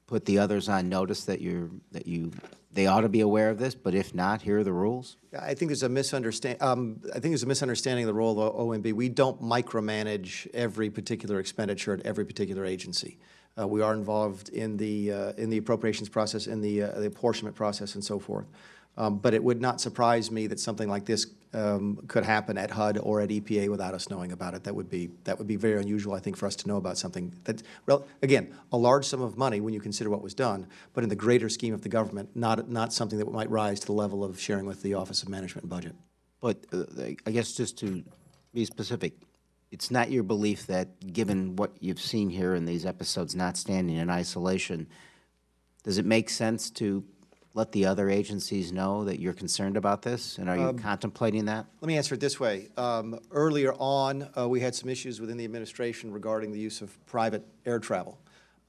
put the others on notice that you they ought to be aware of this, but if not, here are the rules? I think there's a misunderstanding. I think there's a misunderstanding of the role of OMB. We don't micromanage every particular expenditure at every particular agency. We are involved in the appropriations process, in the apportionment process, and so forth. But it would not surprise me that something like this could happen at HUD or at EPA without us knowing about it. That would be very unusual, I think, for us to know about something that, well, again, a large sum of money when you consider what was done, but in the greater scheme of the government, not something that might rise to the level of sharing with the Office of Management and Budget. But I guess just to be specific, it's not your belief that, given what you've seen here in these episodes not standing in isolation, does it make sense to let the other agencies know that you're concerned about this, and are you contemplating that? Let me answer it this way. Earlier on, we had some issues within the administration regarding the use of private air travel.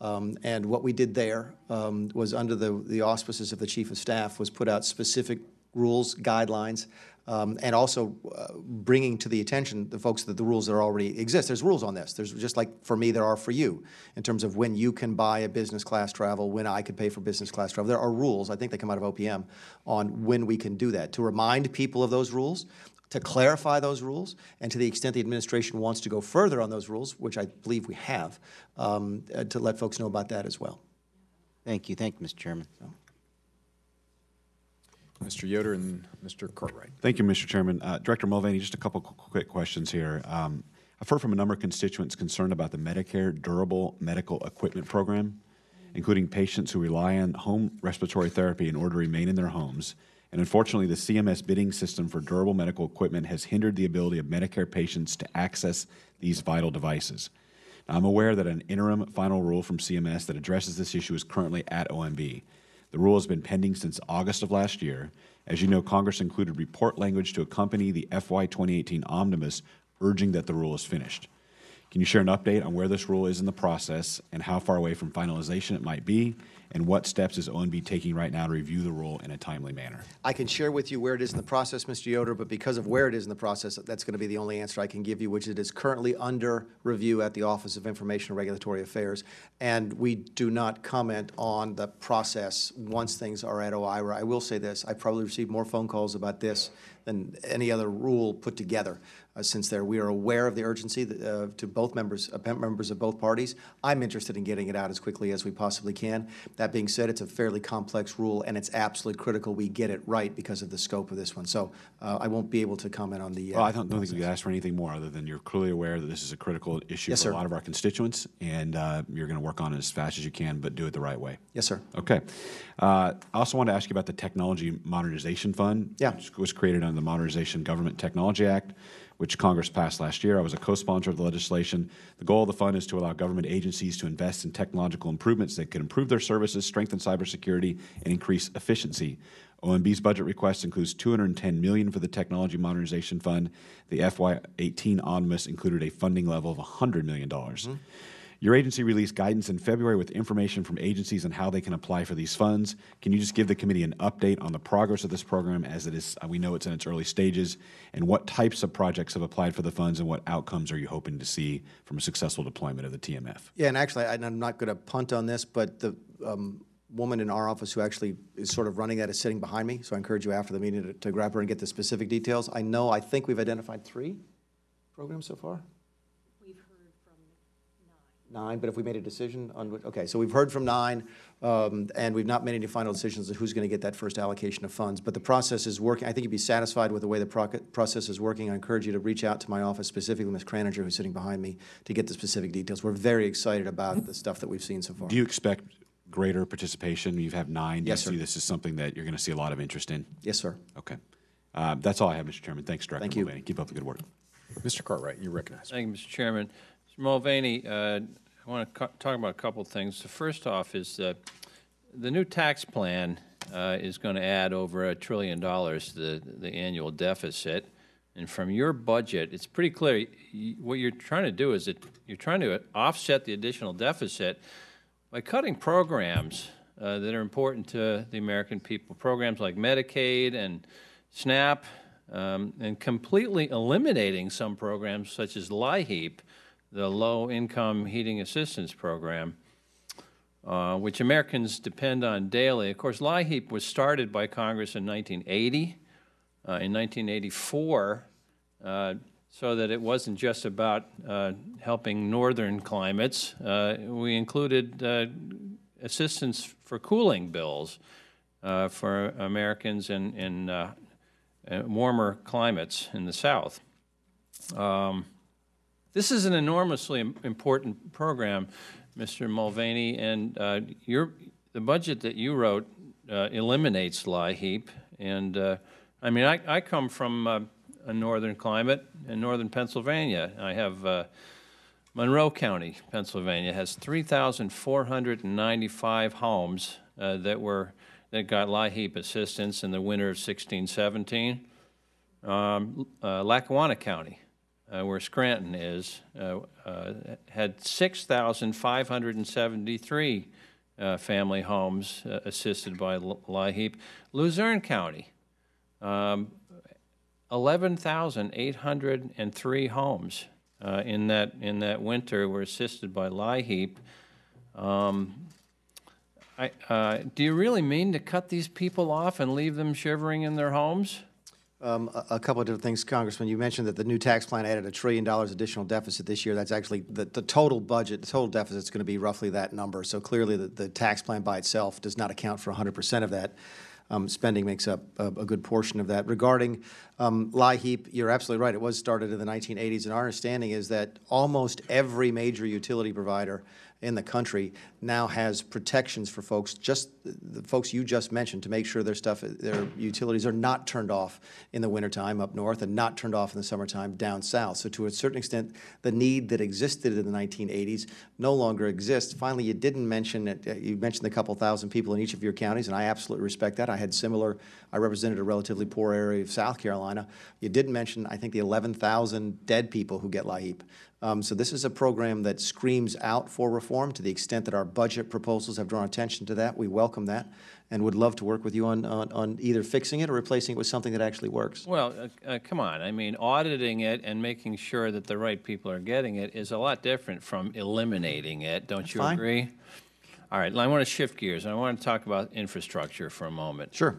And what we did there was, under the auspices of the Chief of Staff, was put out specific rules, guidelines, and also bringing to the attention the folks that the rules that already exist. There's rules on this. There's just like for me there are for you in terms of when you can buy a business class travel, when I could pay for business class travel. There are rules, I think they come out of OPM, on when we can do that. To remind people of those rules, to clarify those rules, and to the extent the administration wants to go further on those rules, which I believe we have, to let folks know about that as well. Thank you, Mr. Chairman. Mr. Yoder and Mr. Cartwright. Thank you, Mr. Chairman. Director Mulvaney, just a couple quick questions here. I've heard from a number of constituents concerned about the Medicare Durable Medical Equipment Program, including patients who rely on home respiratory therapy in order to remain in their homes. And unfortunately, the CMS bidding system for durable medical equipment has hindered the ability of Medicare patients to access these vital devices. Now, I'm aware that an interim final rule from CMS that addresses this issue is currently at OMB. The rule has been pending since August of last year. As you know, Congress included report language to accompany the FY 2018 omnibus urging that the rule is finished. Can you share an update on where this rule is in the process and how far away from finalization it might be, and what steps is OMB taking right now to review the rule in a timely manner? I can share with you where it is in the process, Mr. Yoder, but because of where it is in the process, that's going to be the only answer I can give you, which it is currently under review at the Office of Information and Regulatory Affairs, and we do not comment on the process once things are at OIRA. I will say this, I probably received more phone calls about this than any other rule put together since there. We are aware of the urgency to both members of both parties. I'm interested in getting it out as quickly as we possibly can. That being said, it's a fairly complex rule, and it's absolutely critical we get it right because of the scope of this one. So I won't be able to comment on the Well, I don't think we could ask for anything more other than you're clearly aware that this is a critical issue Yes, for sir. a lot of our constituents, and you're going to work on it as fast as you can, but do it the right way. Yes, sir. Okay. I also want to ask you about the Technology Modernization Fund, Yeah. which was created under the Modernization Government Technology Act, which Congress passed last year. I was a co-sponsor of the legislation. The goal of the fund is to allow government agencies to invest in technological improvements that could improve their services, strengthen cybersecurity, and increase efficiency. OMB's budget request includes $210 million for the Technology Modernization Fund. The FY18 omnibus included a funding level of $100 million. Your agency released guidance in February with information from agencies on how they can apply for these funds. Can you just give the committee an update on the progress of this program, as it is, we know it's in its early stages, and what types of projects have applied for the funds, and what outcomes are you hoping to see from a successful deployment of the TMF? Yeah, and actually, I'm not going to punt on this, but the woman in our office who actually is sort of running that is sitting behind me, so I encourage you after the meeting to grab her and get the specific details. I think we've identified 3 programs so far? We've heard from 9, but if we made a decision on what, okay, so we've heard from 9, and we've not made any final decisions on who's going to get that first allocation of funds. But the process is working. I think you'd be satisfied with the way the process is working. I encourage you to reach out to my office, specifically Ms. Kraninger, who's sitting behind me, to get the specific details. We're very excited about the stuff that we've seen so far. Do you expect greater participation? You have 9. Do Yes, you see sir. this is something that you're going to see a lot of interest in? Yes, sir. Okay. That's all I have, Mr. Chairman. Thanks, Director Thank you. Mulvaney. Keep up the good work. Mr. Cartwright, you're recognized. Thank you, Mr. Chairman. Mr. Mulvaney, I want to talk about a couple of things. The first off is that the new tax plan is going to add over $1 trillion to the annual deficit. And from your budget, it's pretty clear what you're trying to do is that you're trying to offset the additional deficit by cutting programs that are important to the American people, programs like Medicaid and SNAP, and completely eliminating some programs such as LIHEAP, the Low Income Heating Assistance Program. which Americans depend on daily. Of course, LIHEAP was started by Congress in 1980. In 1984, so that it wasn't just about helping northern climates. We included assistance for cooling bills for Americans in warmer climates in the South. This is an enormously important program, Mr. Mulvaney, and the budget that you wrote eliminates LIHEAP. And I mean, I come from a northern climate in northern Pennsylvania. I have Monroe County, Pennsylvania, has 3,495 homes that got LIHEAP assistance in the winter of 16-17. Lackawanna County, where Scranton is, had 6,573 family homes assisted by LIHEAP. Luzerne County, 11,803 homes in that winter were assisted by LIHEAP. Do you really mean to cut these people off and leave them shivering in their homes? A couple of different things, Congressman. You mentioned that the new tax plan added $1 trillion additional deficit this year. That's actually the total budget, the total deficit is going to be roughly that number. So clearly the tax plan by itself does not account for 100% of that. Spending makes up a good portion of that. Regarding LIHEAP, you're absolutely right. It was started in the 1980s, and our understanding is that almost every major utility provider in the country now has protections for folks, just the folks you just mentioned, to make sure their utilities are not turned off in the wintertime up north and not turned off in the summertime down south. So to a certain extent, the need that existed in the 1980s no longer exists. Finally, you didn't mention it. You mentioned a couple thousand people in each of your counties, and I absolutely respect that. I represented a relatively poor area of South Carolina. You didn't mention, I think, the 11,000 dead people who get LIHEAP. So this is a program that screams out for reform. To the extent that our budget proposals have drawn attention to that, we welcome that and would love to work with you on either fixing it or replacing it with something that actually works. Well, come on. I mean, auditing it and making sure that the right people are getting it is a lot different from eliminating it. Don't you agree? All right. I want to shift gears. I want to talk about infrastructure for a moment. Sure.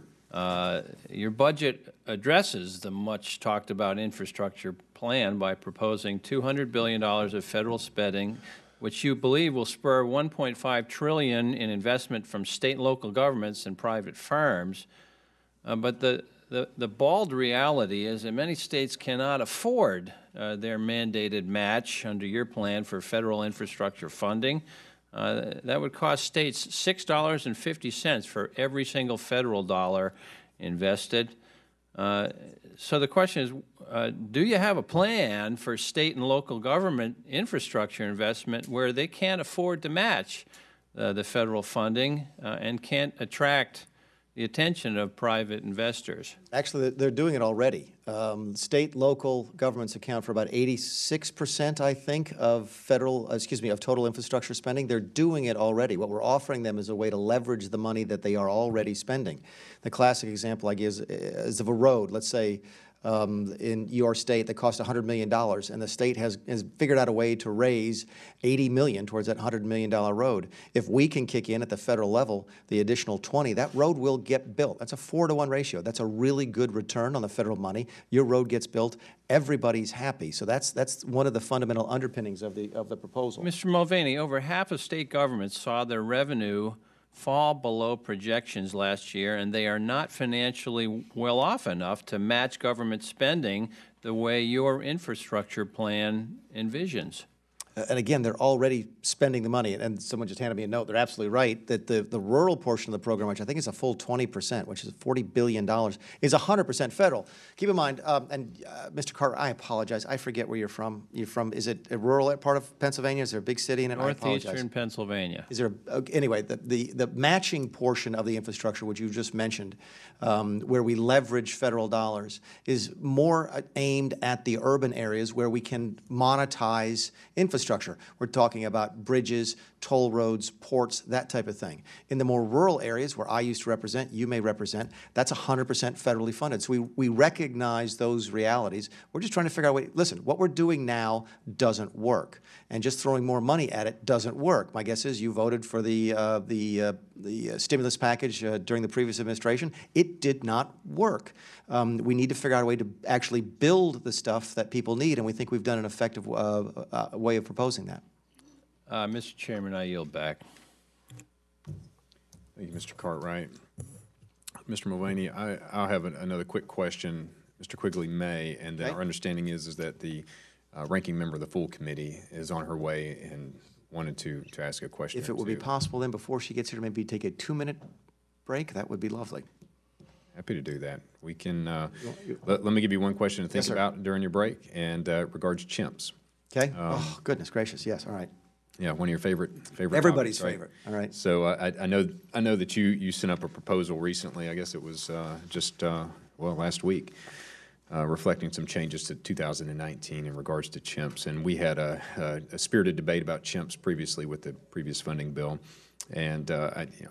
Your budget addresses the much talked about infrastructure plan by proposing $200 billion of federal spending, which you believe will spur $1.5 trillion in investment from state and local governments and private firms. But the bald reality is that many states cannot afford their mandated match under your plan for federal infrastructure funding. That would cost states $6.50 for every single federal dollar invested. So the question is, do you have a plan for state and local government infrastructure investment where they can't afford to match the federal funding and can't attract the attention of private investors? Actually, they're doing it already. State, local governments account for about 86%, I think, of of total infrastructure spending. They're doing it already. What we're offering them is a way to leverage the money that they are already spending. The classic example I give is of a road. Let's say in your state that cost $100 million, and the state has figured out a way to raise $80 million towards that $100 million road. If we can kick in at the federal level the additional 20, that road will get built. That's a 4-to-1 ratio. That's a really good return on the federal money. Your road gets built. Everybody's happy. So that's one of the fundamental underpinnings of the proposal. Mr. Mulvaney, over half of state governments saw their revenue fall below projections last year, and they are not financially well off enough to match government spending the way your infrastructure plan envisions. And again, they're already spending the money. And someone just handed me a note. They're absolutely right that the rural portion of the program, which I think is a full 20%, which is $40 billion, is 100% federal. Keep in mind, Mr. Carter, I apologize. I forget where you're from. Is it a rural part of Pennsylvania? Is there a big city in it? Northeastern Pennsylvania. Is there anyway, the matching portion of the infrastructure, which you just mentioned, where we leverage federal dollars, is more aimed at the urban areas where we can monetize infrastructure. infrastructure. We're talking about bridges, toll roads, ports, that type of thing. In the more rural areas where I used to represent, you may represent, that's 100% federally funded. So we recognize those realities. We're just trying to figure out a way. Listen, what we're doing now doesn't work, and just throwing more money at it doesn't work. My guess is you voted for the stimulus package during the previous administration. It did not work. We need to figure out a way to actually build the stuff that people need, and we think we've done an effective way of proposing that. Mr. Chairman, I yield back. Thank you, Mr. Cartwright. Mr. Mulvaney, I'll have another quick question. Mr. Quigley may, and then our understanding is that the ranking member of the full committee is on her way and wanted to ask a question. If it would be possible then, before she gets here, to maybe take a 2-minute break, that would be lovely. Happy to do that. We can, let me give you one question to think about during your break, and regards chimps. Okay. Oh, goodness gracious, yes, all right. Yeah, one of your favorite Everybody's topics, right? favorite, all right. So I know that you sent up a proposal recently, I guess it was just, well, last week, reflecting some changes to 2019 in regards to chimps. And we had a spirited debate about chimps previously with the previous funding bill. And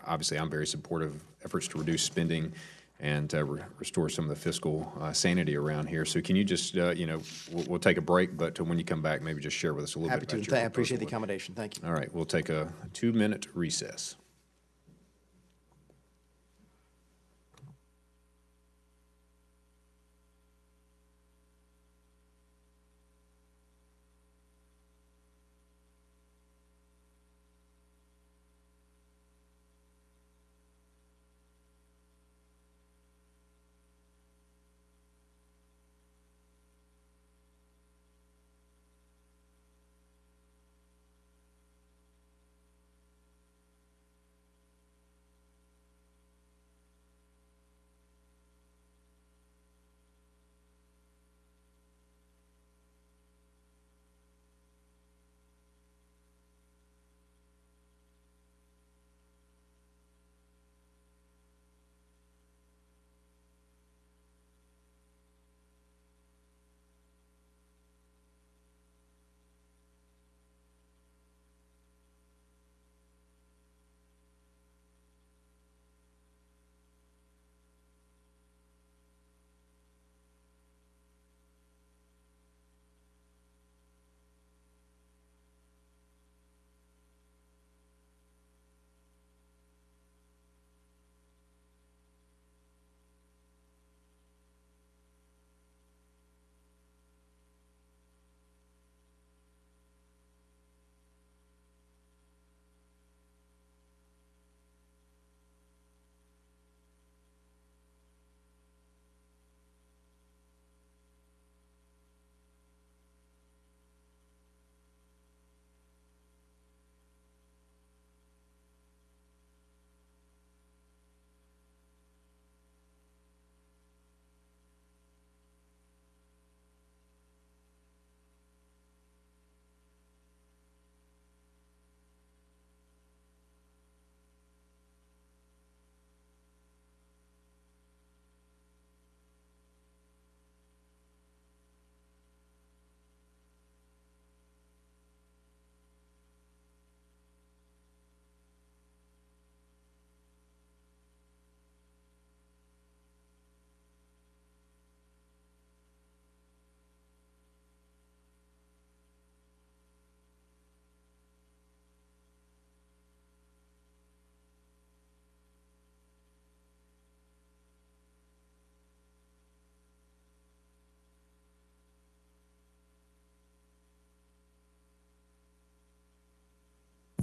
obviously, I'm very supportive of efforts to reduce spending and restore some of the fiscal sanity around here. So can you just, we'll take a break, but when you come back, maybe just share with us a little bit about your proposal. I appreciate the accommodation. Thank you. All right, we'll take a 2-minute recess.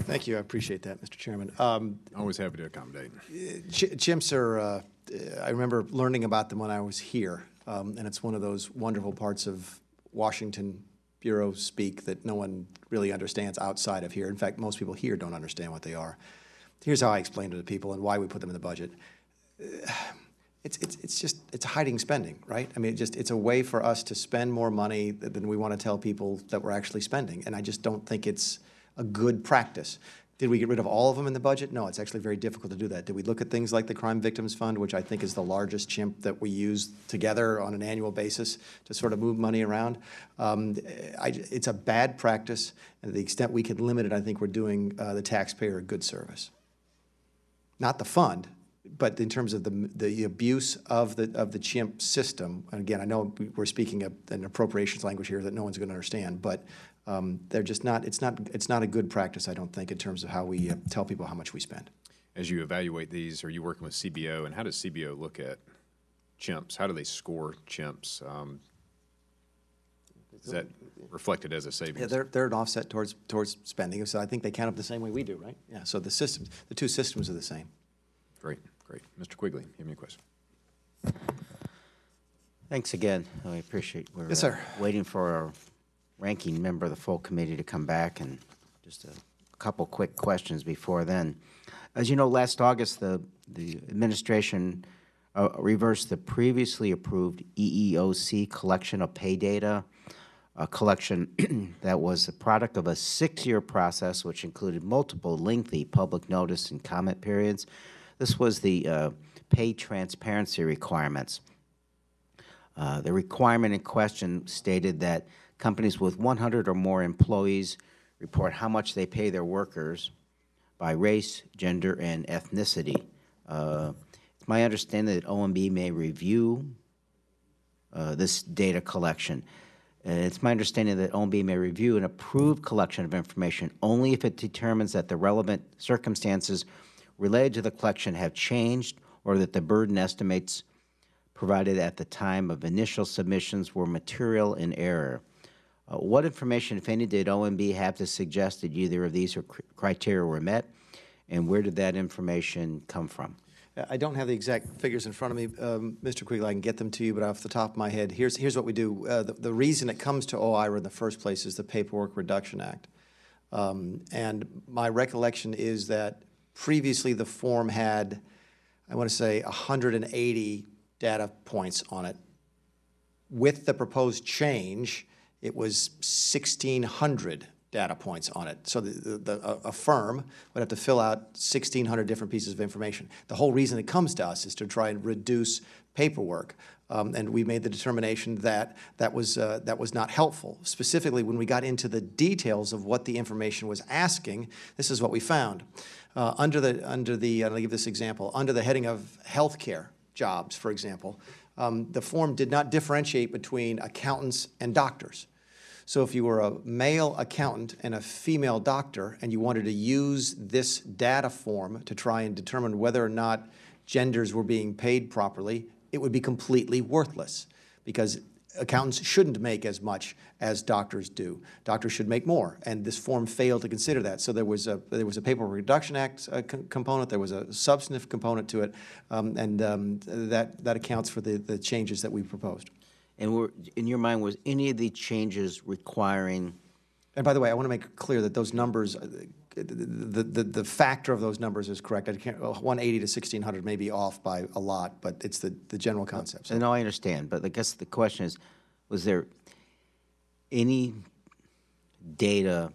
Thank you. I appreciate that, Mr. Chairman. Always happy to accommodate. Chimps are, I remember learning about them when I was here, and it's one of those wonderful parts of Washington Bureau speak that no one really understands outside of here. In fact, most people here don't understand what they are. Here's how I explain it to people and why we put them in the budget. It's hiding spending, right? I mean, it's a way for us to spend more money than we want to tell people that we're actually spending, and I just don't think it's a good practice. Did we get rid of all of them in the budget? No, it's actually very difficult to do that. Did we look at things like the Crime Victims Fund, which I think is the largest chimp that we use together on an annual basis to sort of move money around? It's a bad practice, and to the extent we can limit it, I think we're doing the taxpayer a good service. Not the fund, but in terms of the abuse of the chimp system. And again, I know we're speaking an appropriations language here that no one's going to understand, but they're just not. It's not a good practice, I don't think, in terms of how we tell people how much we spend. As you evaluate these, are you working with CBO, and how does CBO look at chimps? How do they score chimps? Is that reflected as a savings? Yeah, they're an offset towards spending. So I think they count up the same way we do, right? Yeah. So the two systems are the same. Great, great. Mr. Quigley, you have any questions? Thanks again. I appreciate. We're Yes, sir. Waiting for our ranking member of the full committee to come back, and just a couple quick questions before then. As you know, last August, the administration reversed the previously approved EEOC collection of pay data, a collection that was the product of a 6-year process which included multiple lengthy public notice and comment periods. This was the pay transparency requirements. The requirement in question stated that companies with 100 or more employees report how much they pay their workers by race, gender, and ethnicity. It's my understanding that OMB may review this data collection. It's my understanding that OMB may review an approved collection of information only if it determines that the relevant circumstances related to the collection have changed, or that the burden estimates provided at the time of initial submissions were material in error. What information, if any, did OMB have to suggest that either of these criteria were met, and where did that information come from? I don't have the exact figures in front of me, Mr. Quigley. I can get them to you, but off the top of my head, here's what we do. The reason it comes to OIRA in the first place is the Paperwork Reduction Act. And my recollection is that previously the form had, I want to say, 180 data points on it. With the proposed change, it was 1,600 data points on it. So a firm would have to fill out 1,600 different pieces of information. The whole reason it comes to us is to try and reduce paperwork. And we made the determination that that was not helpful. Specifically, when we got into the details of what the information was asking, this is what we found. I'll give this example, under the heading of healthcare jobs, for example, the form did not differentiate between accountants and doctors. So if you were a male accountant and a female doctor and you wanted to use this data form to try and determine whether or not genders were being paid properly, it would be completely worthless, because accountants shouldn't make as much as doctors do. Doctors should make more, and this form failed to consider that. So there was a Paperwork Reduction Act component, there was a substantive component to it, that accounts for the changes that we proposed. And in your mind, was any of the changes requiring? And by the way, I want to make clear that those numbers, the factor of those numbers is correct. 180 to 1,600 may be off by a lot, but it's the general concept. So. No, I understand, but I guess the question is, was there any data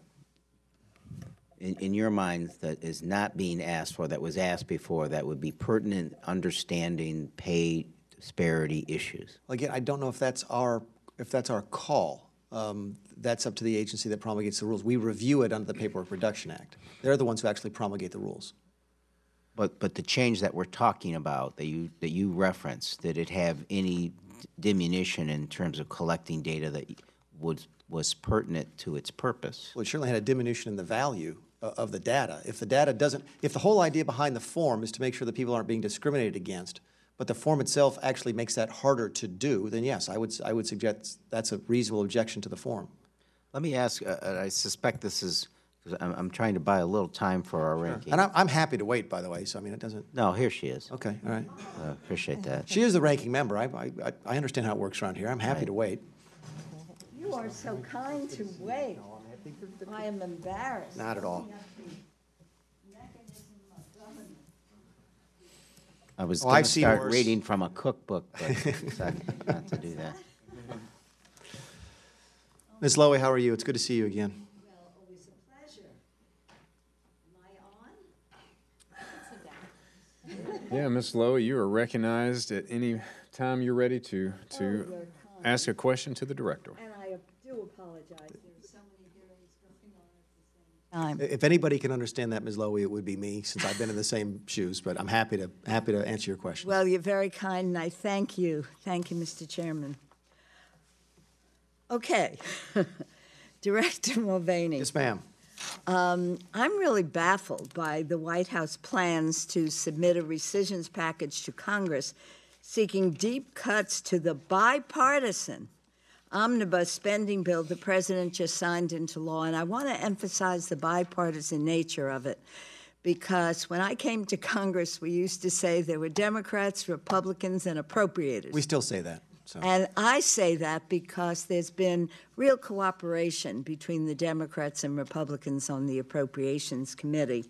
in your mind that is not being asked for, that was asked before, that would be pertinent understanding pay disparity issues? Well, again, I don't know if that's our call. That's up to the agency that promulgates the rules. We review it under the Paperwork Reduction Act. They're the ones who actually promulgate the rules. But the change that we're talking about, that you referenced, did it have any diminution in terms of collecting data that was pertinent to its purpose? Well, it certainly had a diminution in the value of the data. If the whole idea behind the form is to make sure that people aren't being discriminated against, but the form itself actually makes that harder to do, then yes, I would suggest that's a reasonable objection to the form. Let me ask, I suspect this is, because I'm trying to buy a little time for our ranking. And I'm happy to wait, by the way, so I mean, it doesn't. No, here she is. Okay, all right. Appreciate that. She is the ranking member. I understand how it works around here. I'm happy to wait. You are so kind to wait. I am embarrassed. Not at all. I was going to start reading from a cookbook, but decided not to do that. Ms. Lowy, how are you? It's good to see you again. Well, always a pleasure. My Yeah, Ms. Lowy, you are recognized at any time you're ready to you're kind. ask a question to the director. And I do apologize. There's so many hearings going on at the same time. If anybody can understand that, Ms. Lowy, it would be me, since I've been in the same shoes, but I'm happy to answer your questions. Well, you're very kind, and I thank you. Thank you, Mr. Chairman. Okay. Director Mulvaney. Yes, ma'am. I'm really baffled by the White House plans to submit a rescissions package to Congress seeking deep cuts to the bipartisan omnibus spending bill the president just signed into law. And I want to emphasize the bipartisan nature of it, because when I came to Congress, we used to say there were Democrats, Republicans, and appropriators. We still say that. So. And I say that because there's been real cooperation between the Democrats and Republicans on the Appropriations Committee.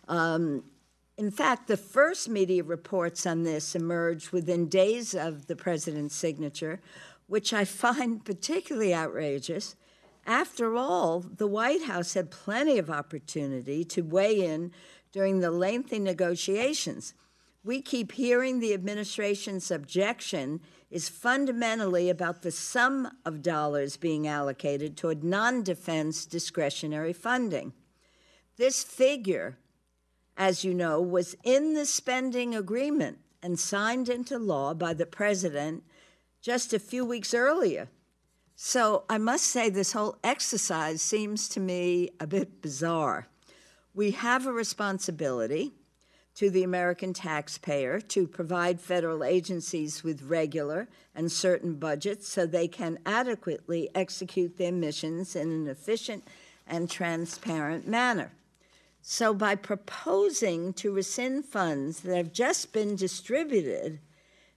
In fact, the first media reports on this emerged within days of the president's signature, which I find particularly outrageous. After all, the White House had plenty of opportunity to weigh in during the lengthy negotiations. We keep hearing the administration's objection is fundamentally about the sum of dollars being allocated toward non-defense discretionary funding. This figure, as you know, was in the spending agreement and signed into law by the president just a few weeks earlier. So I must say this whole exercise seems to me a bit bizarre. We have a responsibility to the American taxpayer to provide federal agencies with regular and certain budgets so they can adequately execute their missions in an efficient and transparent manner. So by proposing to rescind funds that have just been distributed,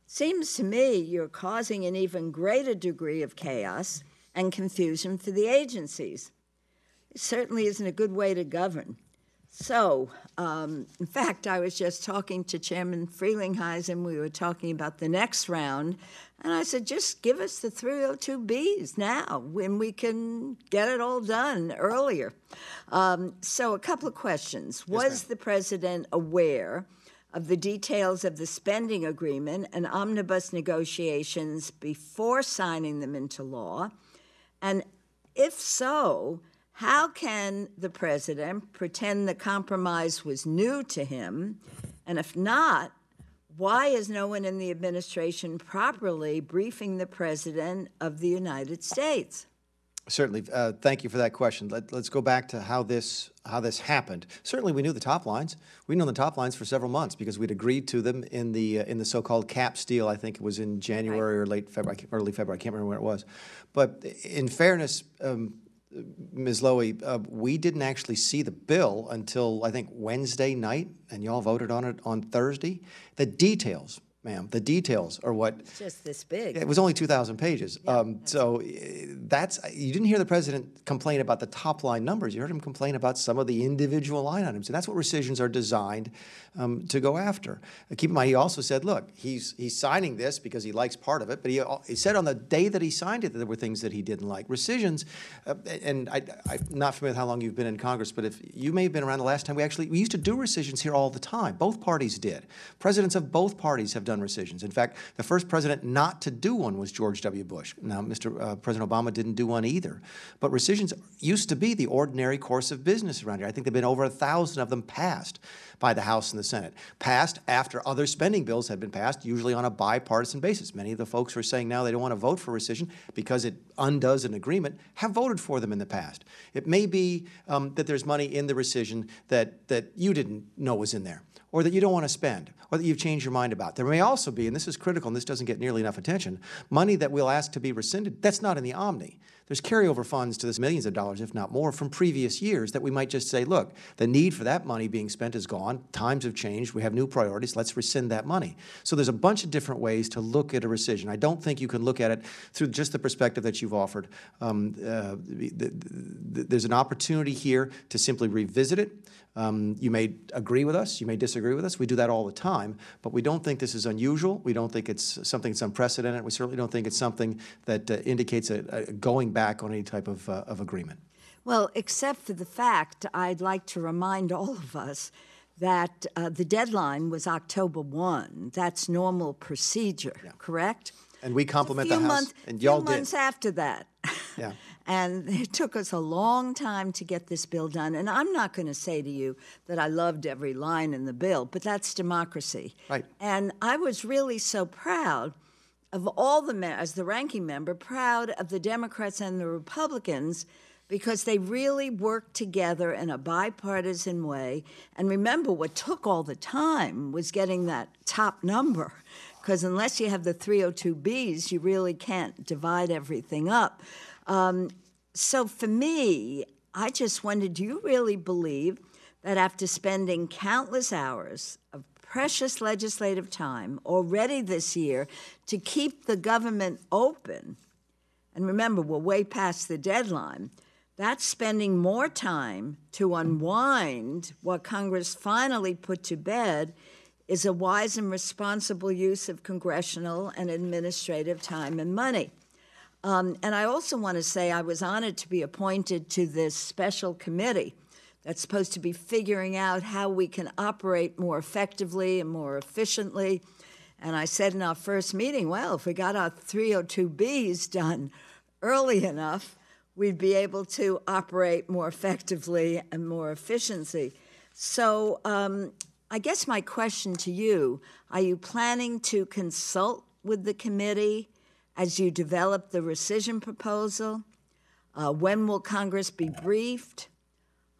seems to me you're causing an even greater degree of chaos and confusion for the agencies. It certainly isn't a good way to govern. So, in fact, I was just talking to Chairman Frelinghuysen. We were talking about the next round, and I said, just give us the 302Bs now when we can get it all done earlier. So a couple of questions. Was the president aware of the details of the spending agreement and omnibus negotiations before signing them into law? And if so, how can the president pretend the compromise was new to him? And if not, why is no one in the administration properly briefing the president of the United States? Certainly. Thank you for that question. Let's go back to how this happened. Certainly, we knew the top lines. We knew the top lines for several months because we'd agreed to them in the so-called caps deal. I think it was in January or late February, early February. I can't remember when it was. But in fairness, Ms. Lowy, we didn't actually see the bill until, I think, Wednesday night, and y'all voted on it on Thursday. The details, ma'am, the details are what... It's just this big. It was only 2,000 pages. Yeah, so that's... You didn't hear the president complain about the top-line numbers. You heard him complain about some of the individual line items, and that's what rescissions are designed to go after. Keep in mind, he also said, look, he's signing this because he likes part of it, but he said on the day that he signed it that there were things that he didn't like. Rescissions, and I'm not familiar with how long you've been in Congress, but if you may have been around the last time we used to do rescissions here all the time. Both parties did. Presidents of both parties have done rescissions. In fact, the first president not to do one was George W. Bush. Now, President Obama didn't do one either. But rescissions used to be the ordinary course of business around here. I think there have been over 1,000 of them passed by the House and the Senate. Passed after other spending bills had been passed, usually on a bipartisan basis. Many of the folks who are saying now they don't want to vote for rescission because it undoes an agreement have voted for them in the past. It may be that there's money in the rescission that you didn't know was in there, or that you don't want to spend, or that you've changed your mind about. There may also be, and this is critical and this doesn't get nearly enough attention, money that we'll ask to be rescinded that's not in the Omni. There's carryover funds to this millions of dollars, if not more, from previous years that we might just say, look, the need for that money being spent is gone. Times have changed. We have new priorities. Let's rescind that money. So there's a bunch of different ways to look at a rescission. I don't think you can look at it through just the perspective that you've offered. There's an opportunity here to simply revisit it. You may agree with us, you may disagree with us. We do that all the time, but we don't think this is unusual. We don't think it's something that's unprecedented. We certainly don't think it's something that indicates a going back on any type of agreement. Well, except for the fact, I'd like to remind all of us that the deadline was October 1. That's normal procedure, correct? And we compliment the House, Months, and y'all few did. months after that. Yeah. And it took us a long time to get this bill done. And I'm not going to say to you that I loved every line in the bill, but that's democracy. Right. And I was really so proud of all the, as the ranking member, proud of the Democrats and the Republicans because they really worked together in a bipartisan way. And remember, what took all the time was getting that top number, because unless you have the 302Bs, you really can't divide everything up. So for me, I just wondered, do you really believe that after spending countless hours of precious legislative time already this year to keep the government open, and remember, we're way past the deadline, that's spending more time to unwind what Congress finally put to bed is a wise and responsible use of congressional and administrative time and money. And I also want to say I was honored to be appointed to this special committee that's supposed to be figuring out how we can operate more effectively and more efficiently. And I said in our first meeting, well, if we got our 302Bs done early enough, we'd be able to operate more effectively and more efficiency. So I guess my question to you, are you planning to consult with the committee as you develop the rescission proposal? When will Congress be briefed?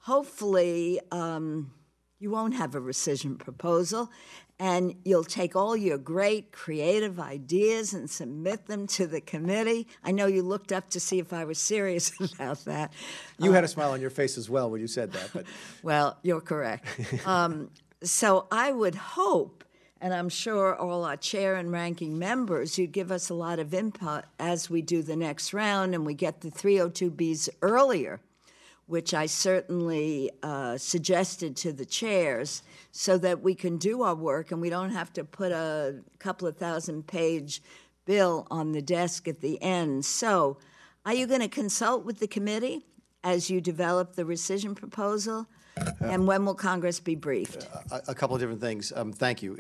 Hopefully, you won't have a rescission proposal, and you'll take all your great creative ideas and submit them to the committee. I know you looked up to see if I was serious about that. You had a smile on your face as well when you said that. But well, you're correct. So I would hope, and I'm sure all our chair and ranking members, you'd give us a lot of input as we do the next round and we get the 302Bs earlier, which I certainly suggested to the chairs, so that we can do our work and we don't have to put a couple of 1,000-page bill on the desk at the end. So are you going to consult with the committee as you develop the rescission proposal? And when will Congress be briefed? a couple of different things. Thank you.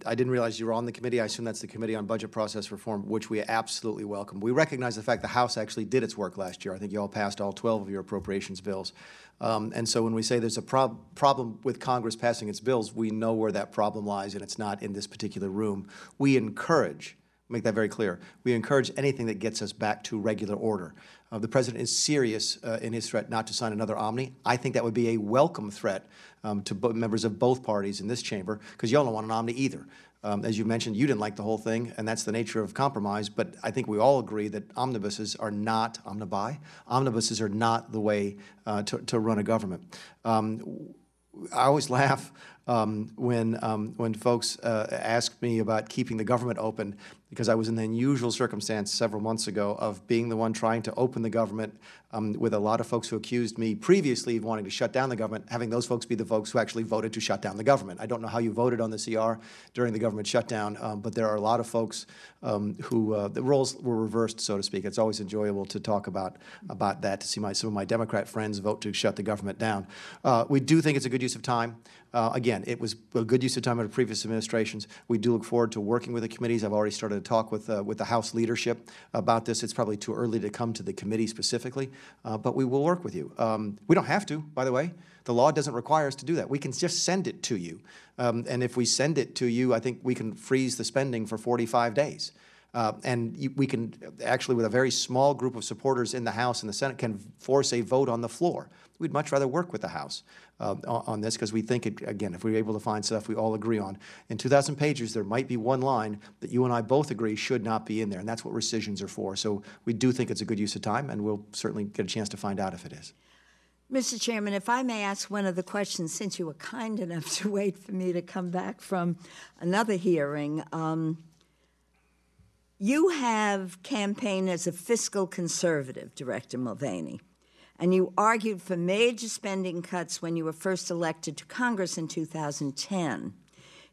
I didn't realize you were on the committee. I assume that's the Committee on Budget Process Reform, which we absolutely welcome. We recognize the fact the House actually did its work last year. I think you all passed all 12 of your appropriations bills. And so when we say there's a problem with Congress passing its bills, we know where that problem lies, and it's not in this particular room. We encourage, make that very clear, we encourage anything that gets us back to regular order. The President is serious in his threat not to sign another omni. I think that would be a welcome threat to members of both parties in this chamber, because y'all don't want an omni either. As you mentioned, you didn't like the whole thing, and that's the nature of compromise, but I think we all agree that omnibuses are not, omnibuses are not the way to run a government. I always laugh when folks ask me about keeping the government open, because I was in the unusual circumstance several months ago of being the one trying to open the government with a lot of folks who accused me previously of wanting to shut down the government, having those folks be the folks who actually voted to shut down the government. I don't know how you voted on the CR during the government shutdown, but there are a lot of folks who the roles were reversed, so to speak. It's always enjoyable to talk about that, to see some of my Democrat friends vote to shut the government down. We do think it's a good use of time. Again, it was a good use of time under previous administrations. We do look forward to working with the committees. I've already started to talk with the House leadership about this. It's probably too early to come to the committee specifically, but we will work with you. We don't have to, by the way. The law doesn't require us to do that. We can just send it to you. And if we send it to you, I think we can freeze the spending for 45 days. We can actually, with a very small group of supporters in the House and the Senate, can force a vote on the floor. We'd much rather work with the House on this, because we think, again, if we're able to find stuff we all agree on. In 2,000 pages, there might be one line that you and I both agree should not be in there, and that's what rescissions are for. So we do think it's a good use of time, and we'll certainly get a chance to find out if it is. Mr. Chairman, if I may ask one of the questions, since you were kind enough to wait for me to come back from another hearing. You have campaigned as a fiscal conservative, Director Mulvaney, and you argued for major spending cuts when you were first elected to Congress in 2010.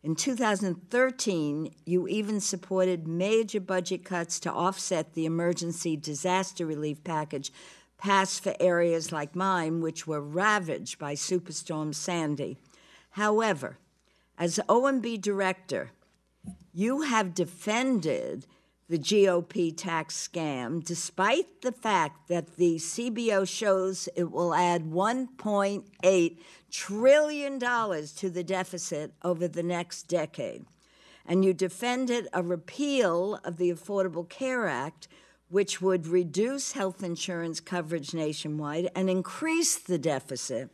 In 2013, you even supported major budget cuts to offset the emergency disaster relief package passed for areas like mine, which were ravaged by Superstorm Sandy. However, as OMB director, you have defended the GOP tax scam, despite the fact that the CBO shows it will add $1.8 trillion to the deficit over the next decade. And you defended a repeal of the Affordable Care Act, which would reduce health insurance coverage nationwide and increase the deficit.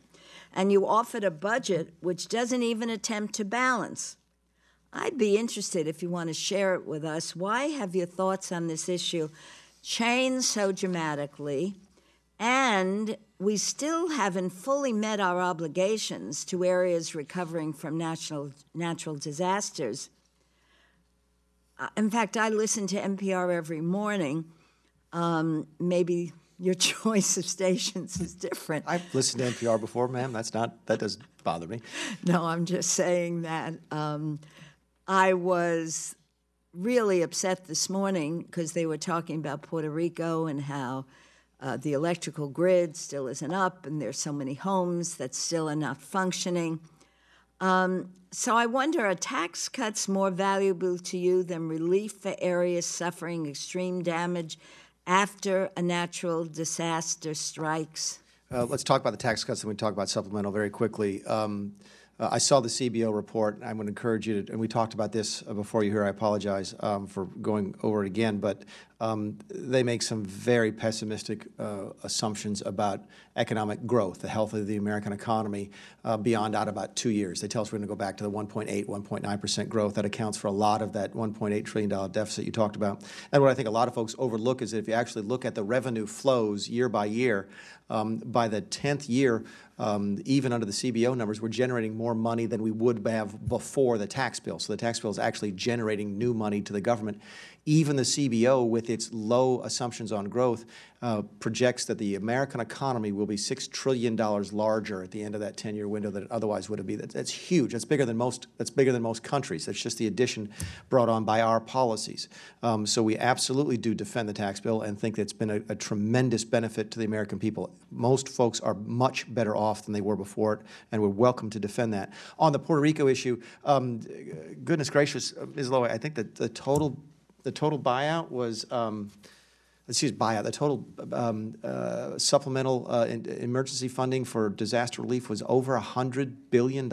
And you offered a budget which doesn't even attempt to balance. I'd be interested, if you want to share it with us, why have your thoughts on this issue changed so dramatically, and we still haven't fully met our obligations to areas recovering from natural disasters? In fact, I listen to NPR every morning. Maybe your choice of stations is different. I've listened to NPR before, ma'am. That doesn't bother me. No, I'm just saying that I was really upset this morning because they were talking about Puerto Rico and how the electrical grid still isn't up and there's so many homes that still are not functioning. So I wonder, are tax cuts more valuable to you than relief for areas suffering extreme damage after a natural disaster strikes? Let's talk about the tax cuts and we talk about supplemental very quickly. I saw the CBO report. I'm going to encourage you to, and we talked about this before you here. I apologize for going over it again, but they make some very pessimistic assumptions about economic growth, the health of the American economy beyond out about 2 years. They tell us we're going to go back to the 1.8, 1.9% growth. That accounts for a lot of that $1.8 trillion deficit you talked about. And what I think a lot of folks overlook is that if you actually look at the revenue flows year by year, by the 10th year, even under the CBO numbers, we're generating more money than we would have before the tax bill. So the tax bill is actually generating new money to the government. Even the CBO, with its low assumptions on growth, projects that the American economy will be $6 trillion larger at the end of that 10-year window than it otherwise would have been. That's huge. That's bigger than most. That's bigger than most countries. That's just the addition brought on by our policies. So we absolutely do defend the tax bill and think that it's been a tremendous benefit to the American people. Most folks are much better off than they were before it, and we're welcome to defend that. On the Puerto Rico issue, goodness gracious, Ms. Lowe, I think that the total buyout was, the total supplemental emergency funding for disaster relief was over $100 billion.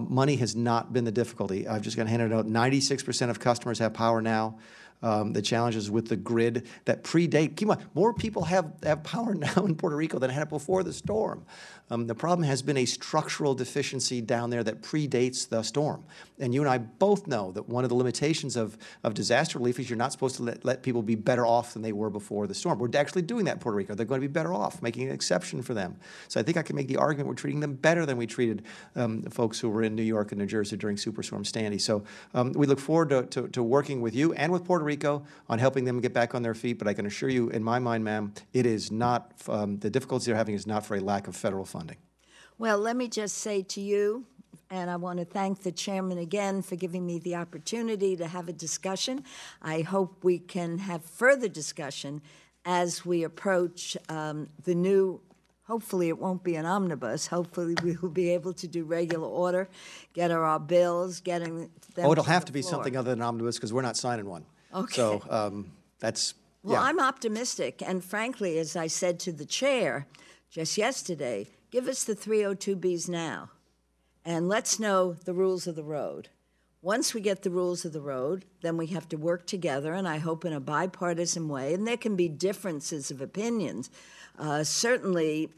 Money has not been the difficulty. I've just got to hand it out. 96% of customers have power now. The challenges with the grid that predate. Keep in mind, more people have power now in Puerto Rico than had it before the storm. The problem has been a structural deficiency down there that predates the storm. And you and I both know that one of the limitations of disaster relief is you're not supposed to let people be better off than they were before the storm. We're actually doing that in Puerto Rico. They're going to be better off, making an exception for them. So I think I can make the argument we're treating them better than we treated folks who were in New York and New Jersey during Superstorm Sandy. So we look forward to working with you and with Puerto Rico on helping them get back on their feet. But I can assure you, in my mind, ma'am, it is not, the difficulties they're having is not for a lack of federal funding. Well, let me just say to you, and I want to thank the chairman again for giving me the opportunity to have a discussion. I hope we can have further discussion as we approach the new, hopefully it won't be an omnibus, hopefully we will be able to do regular order, get our bills, getting them Oh, it'll to have the to be floor. something other than omnibus because we're not signing one. Okay. So that's, Well, yeah. I'm optimistic, and frankly, as I said to the chair just yesterday, give us the 302Bs now, and let's know the rules of the road. Once we get the rules of the road, then we have to work together, and I hope in a bipartisan way, and there can be differences of opinions. Certainly,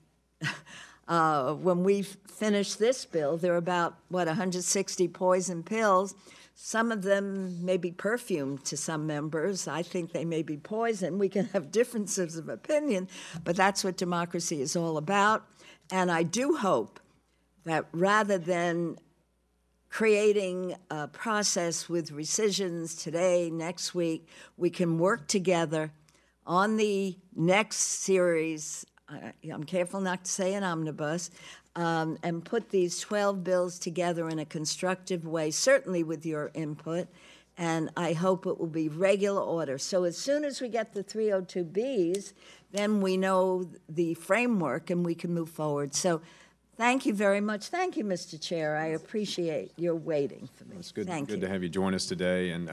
when we finish this bill, there are about, 160 poison pills. Some of them may be perfumed to some members. I think they may be poison. We can have differences of opinion, but that's what democracy is all about. And I do hope that rather than creating a process with rescissions today, next week, we can work together on the next series. I'm careful not to say an omnibus, and put these 12 bills together in a constructive way, certainly with your input, and I hope it will be regular order. So as soon as we get the 302Bs, then we know the framework and we can move forward. So Thank you very much. Thank you, Mr. Chair. I appreciate your waiting for me. It's good, Thank good you. to have you join us today. And,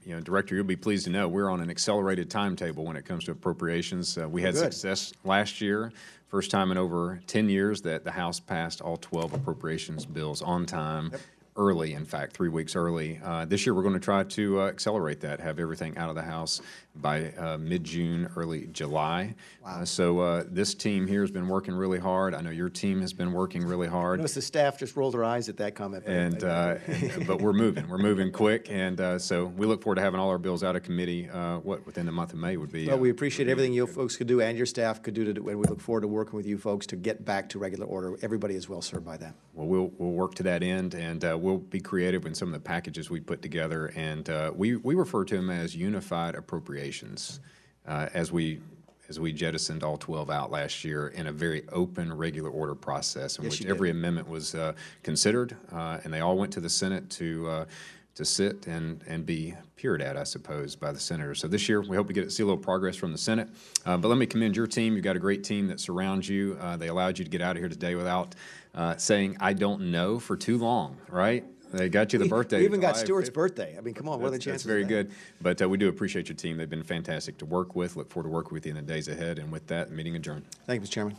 you know, Director, you'll be pleased to know we're on an accelerated timetable when it comes to appropriations. We had Good. success last year, first time in over 10 years that the House passed all 12 appropriations bills on time. Early, in fact, 3 weeks early. This year, we're going to try to accelerate that, have everything out of the House by mid-June, early July. Wow. So this team here has been working really hard. I know your team has been working really hard. Notice the staff just rolled their eyes at that comment. But we're moving quick, and so we look forward to having all our bills out of committee, within the month of May would be. Well, we appreciate everything you folks could do and your staff could do, and we look forward to working with you folks to get back to regular order. Everybody is well served by that. Well, we'll work to that end, and we'll be creative in some of the packages we put together, and we refer to them as unified appropriations, as we jettisoned all 12 out last year in a very open, regular order process in which every amendment was considered, and they all went to the Senate to sit and be peered at, I suppose, by the senators. So this year, we hope we get to see a little progress from the Senate. But let me commend your team. You've got a great team that surrounds you. They allowed you to get out of here today without saying, "I don't know," for too long, right? They got you the birthday. We even got July Stewart's 5th. birthday. I mean, come on, what are the That's chances? very of that? good. But we do appreciate your team. They've been fantastic to work with. Look forward to working with you in the days ahead. And with that, meeting adjourned. Thank you, Mr. Chairman.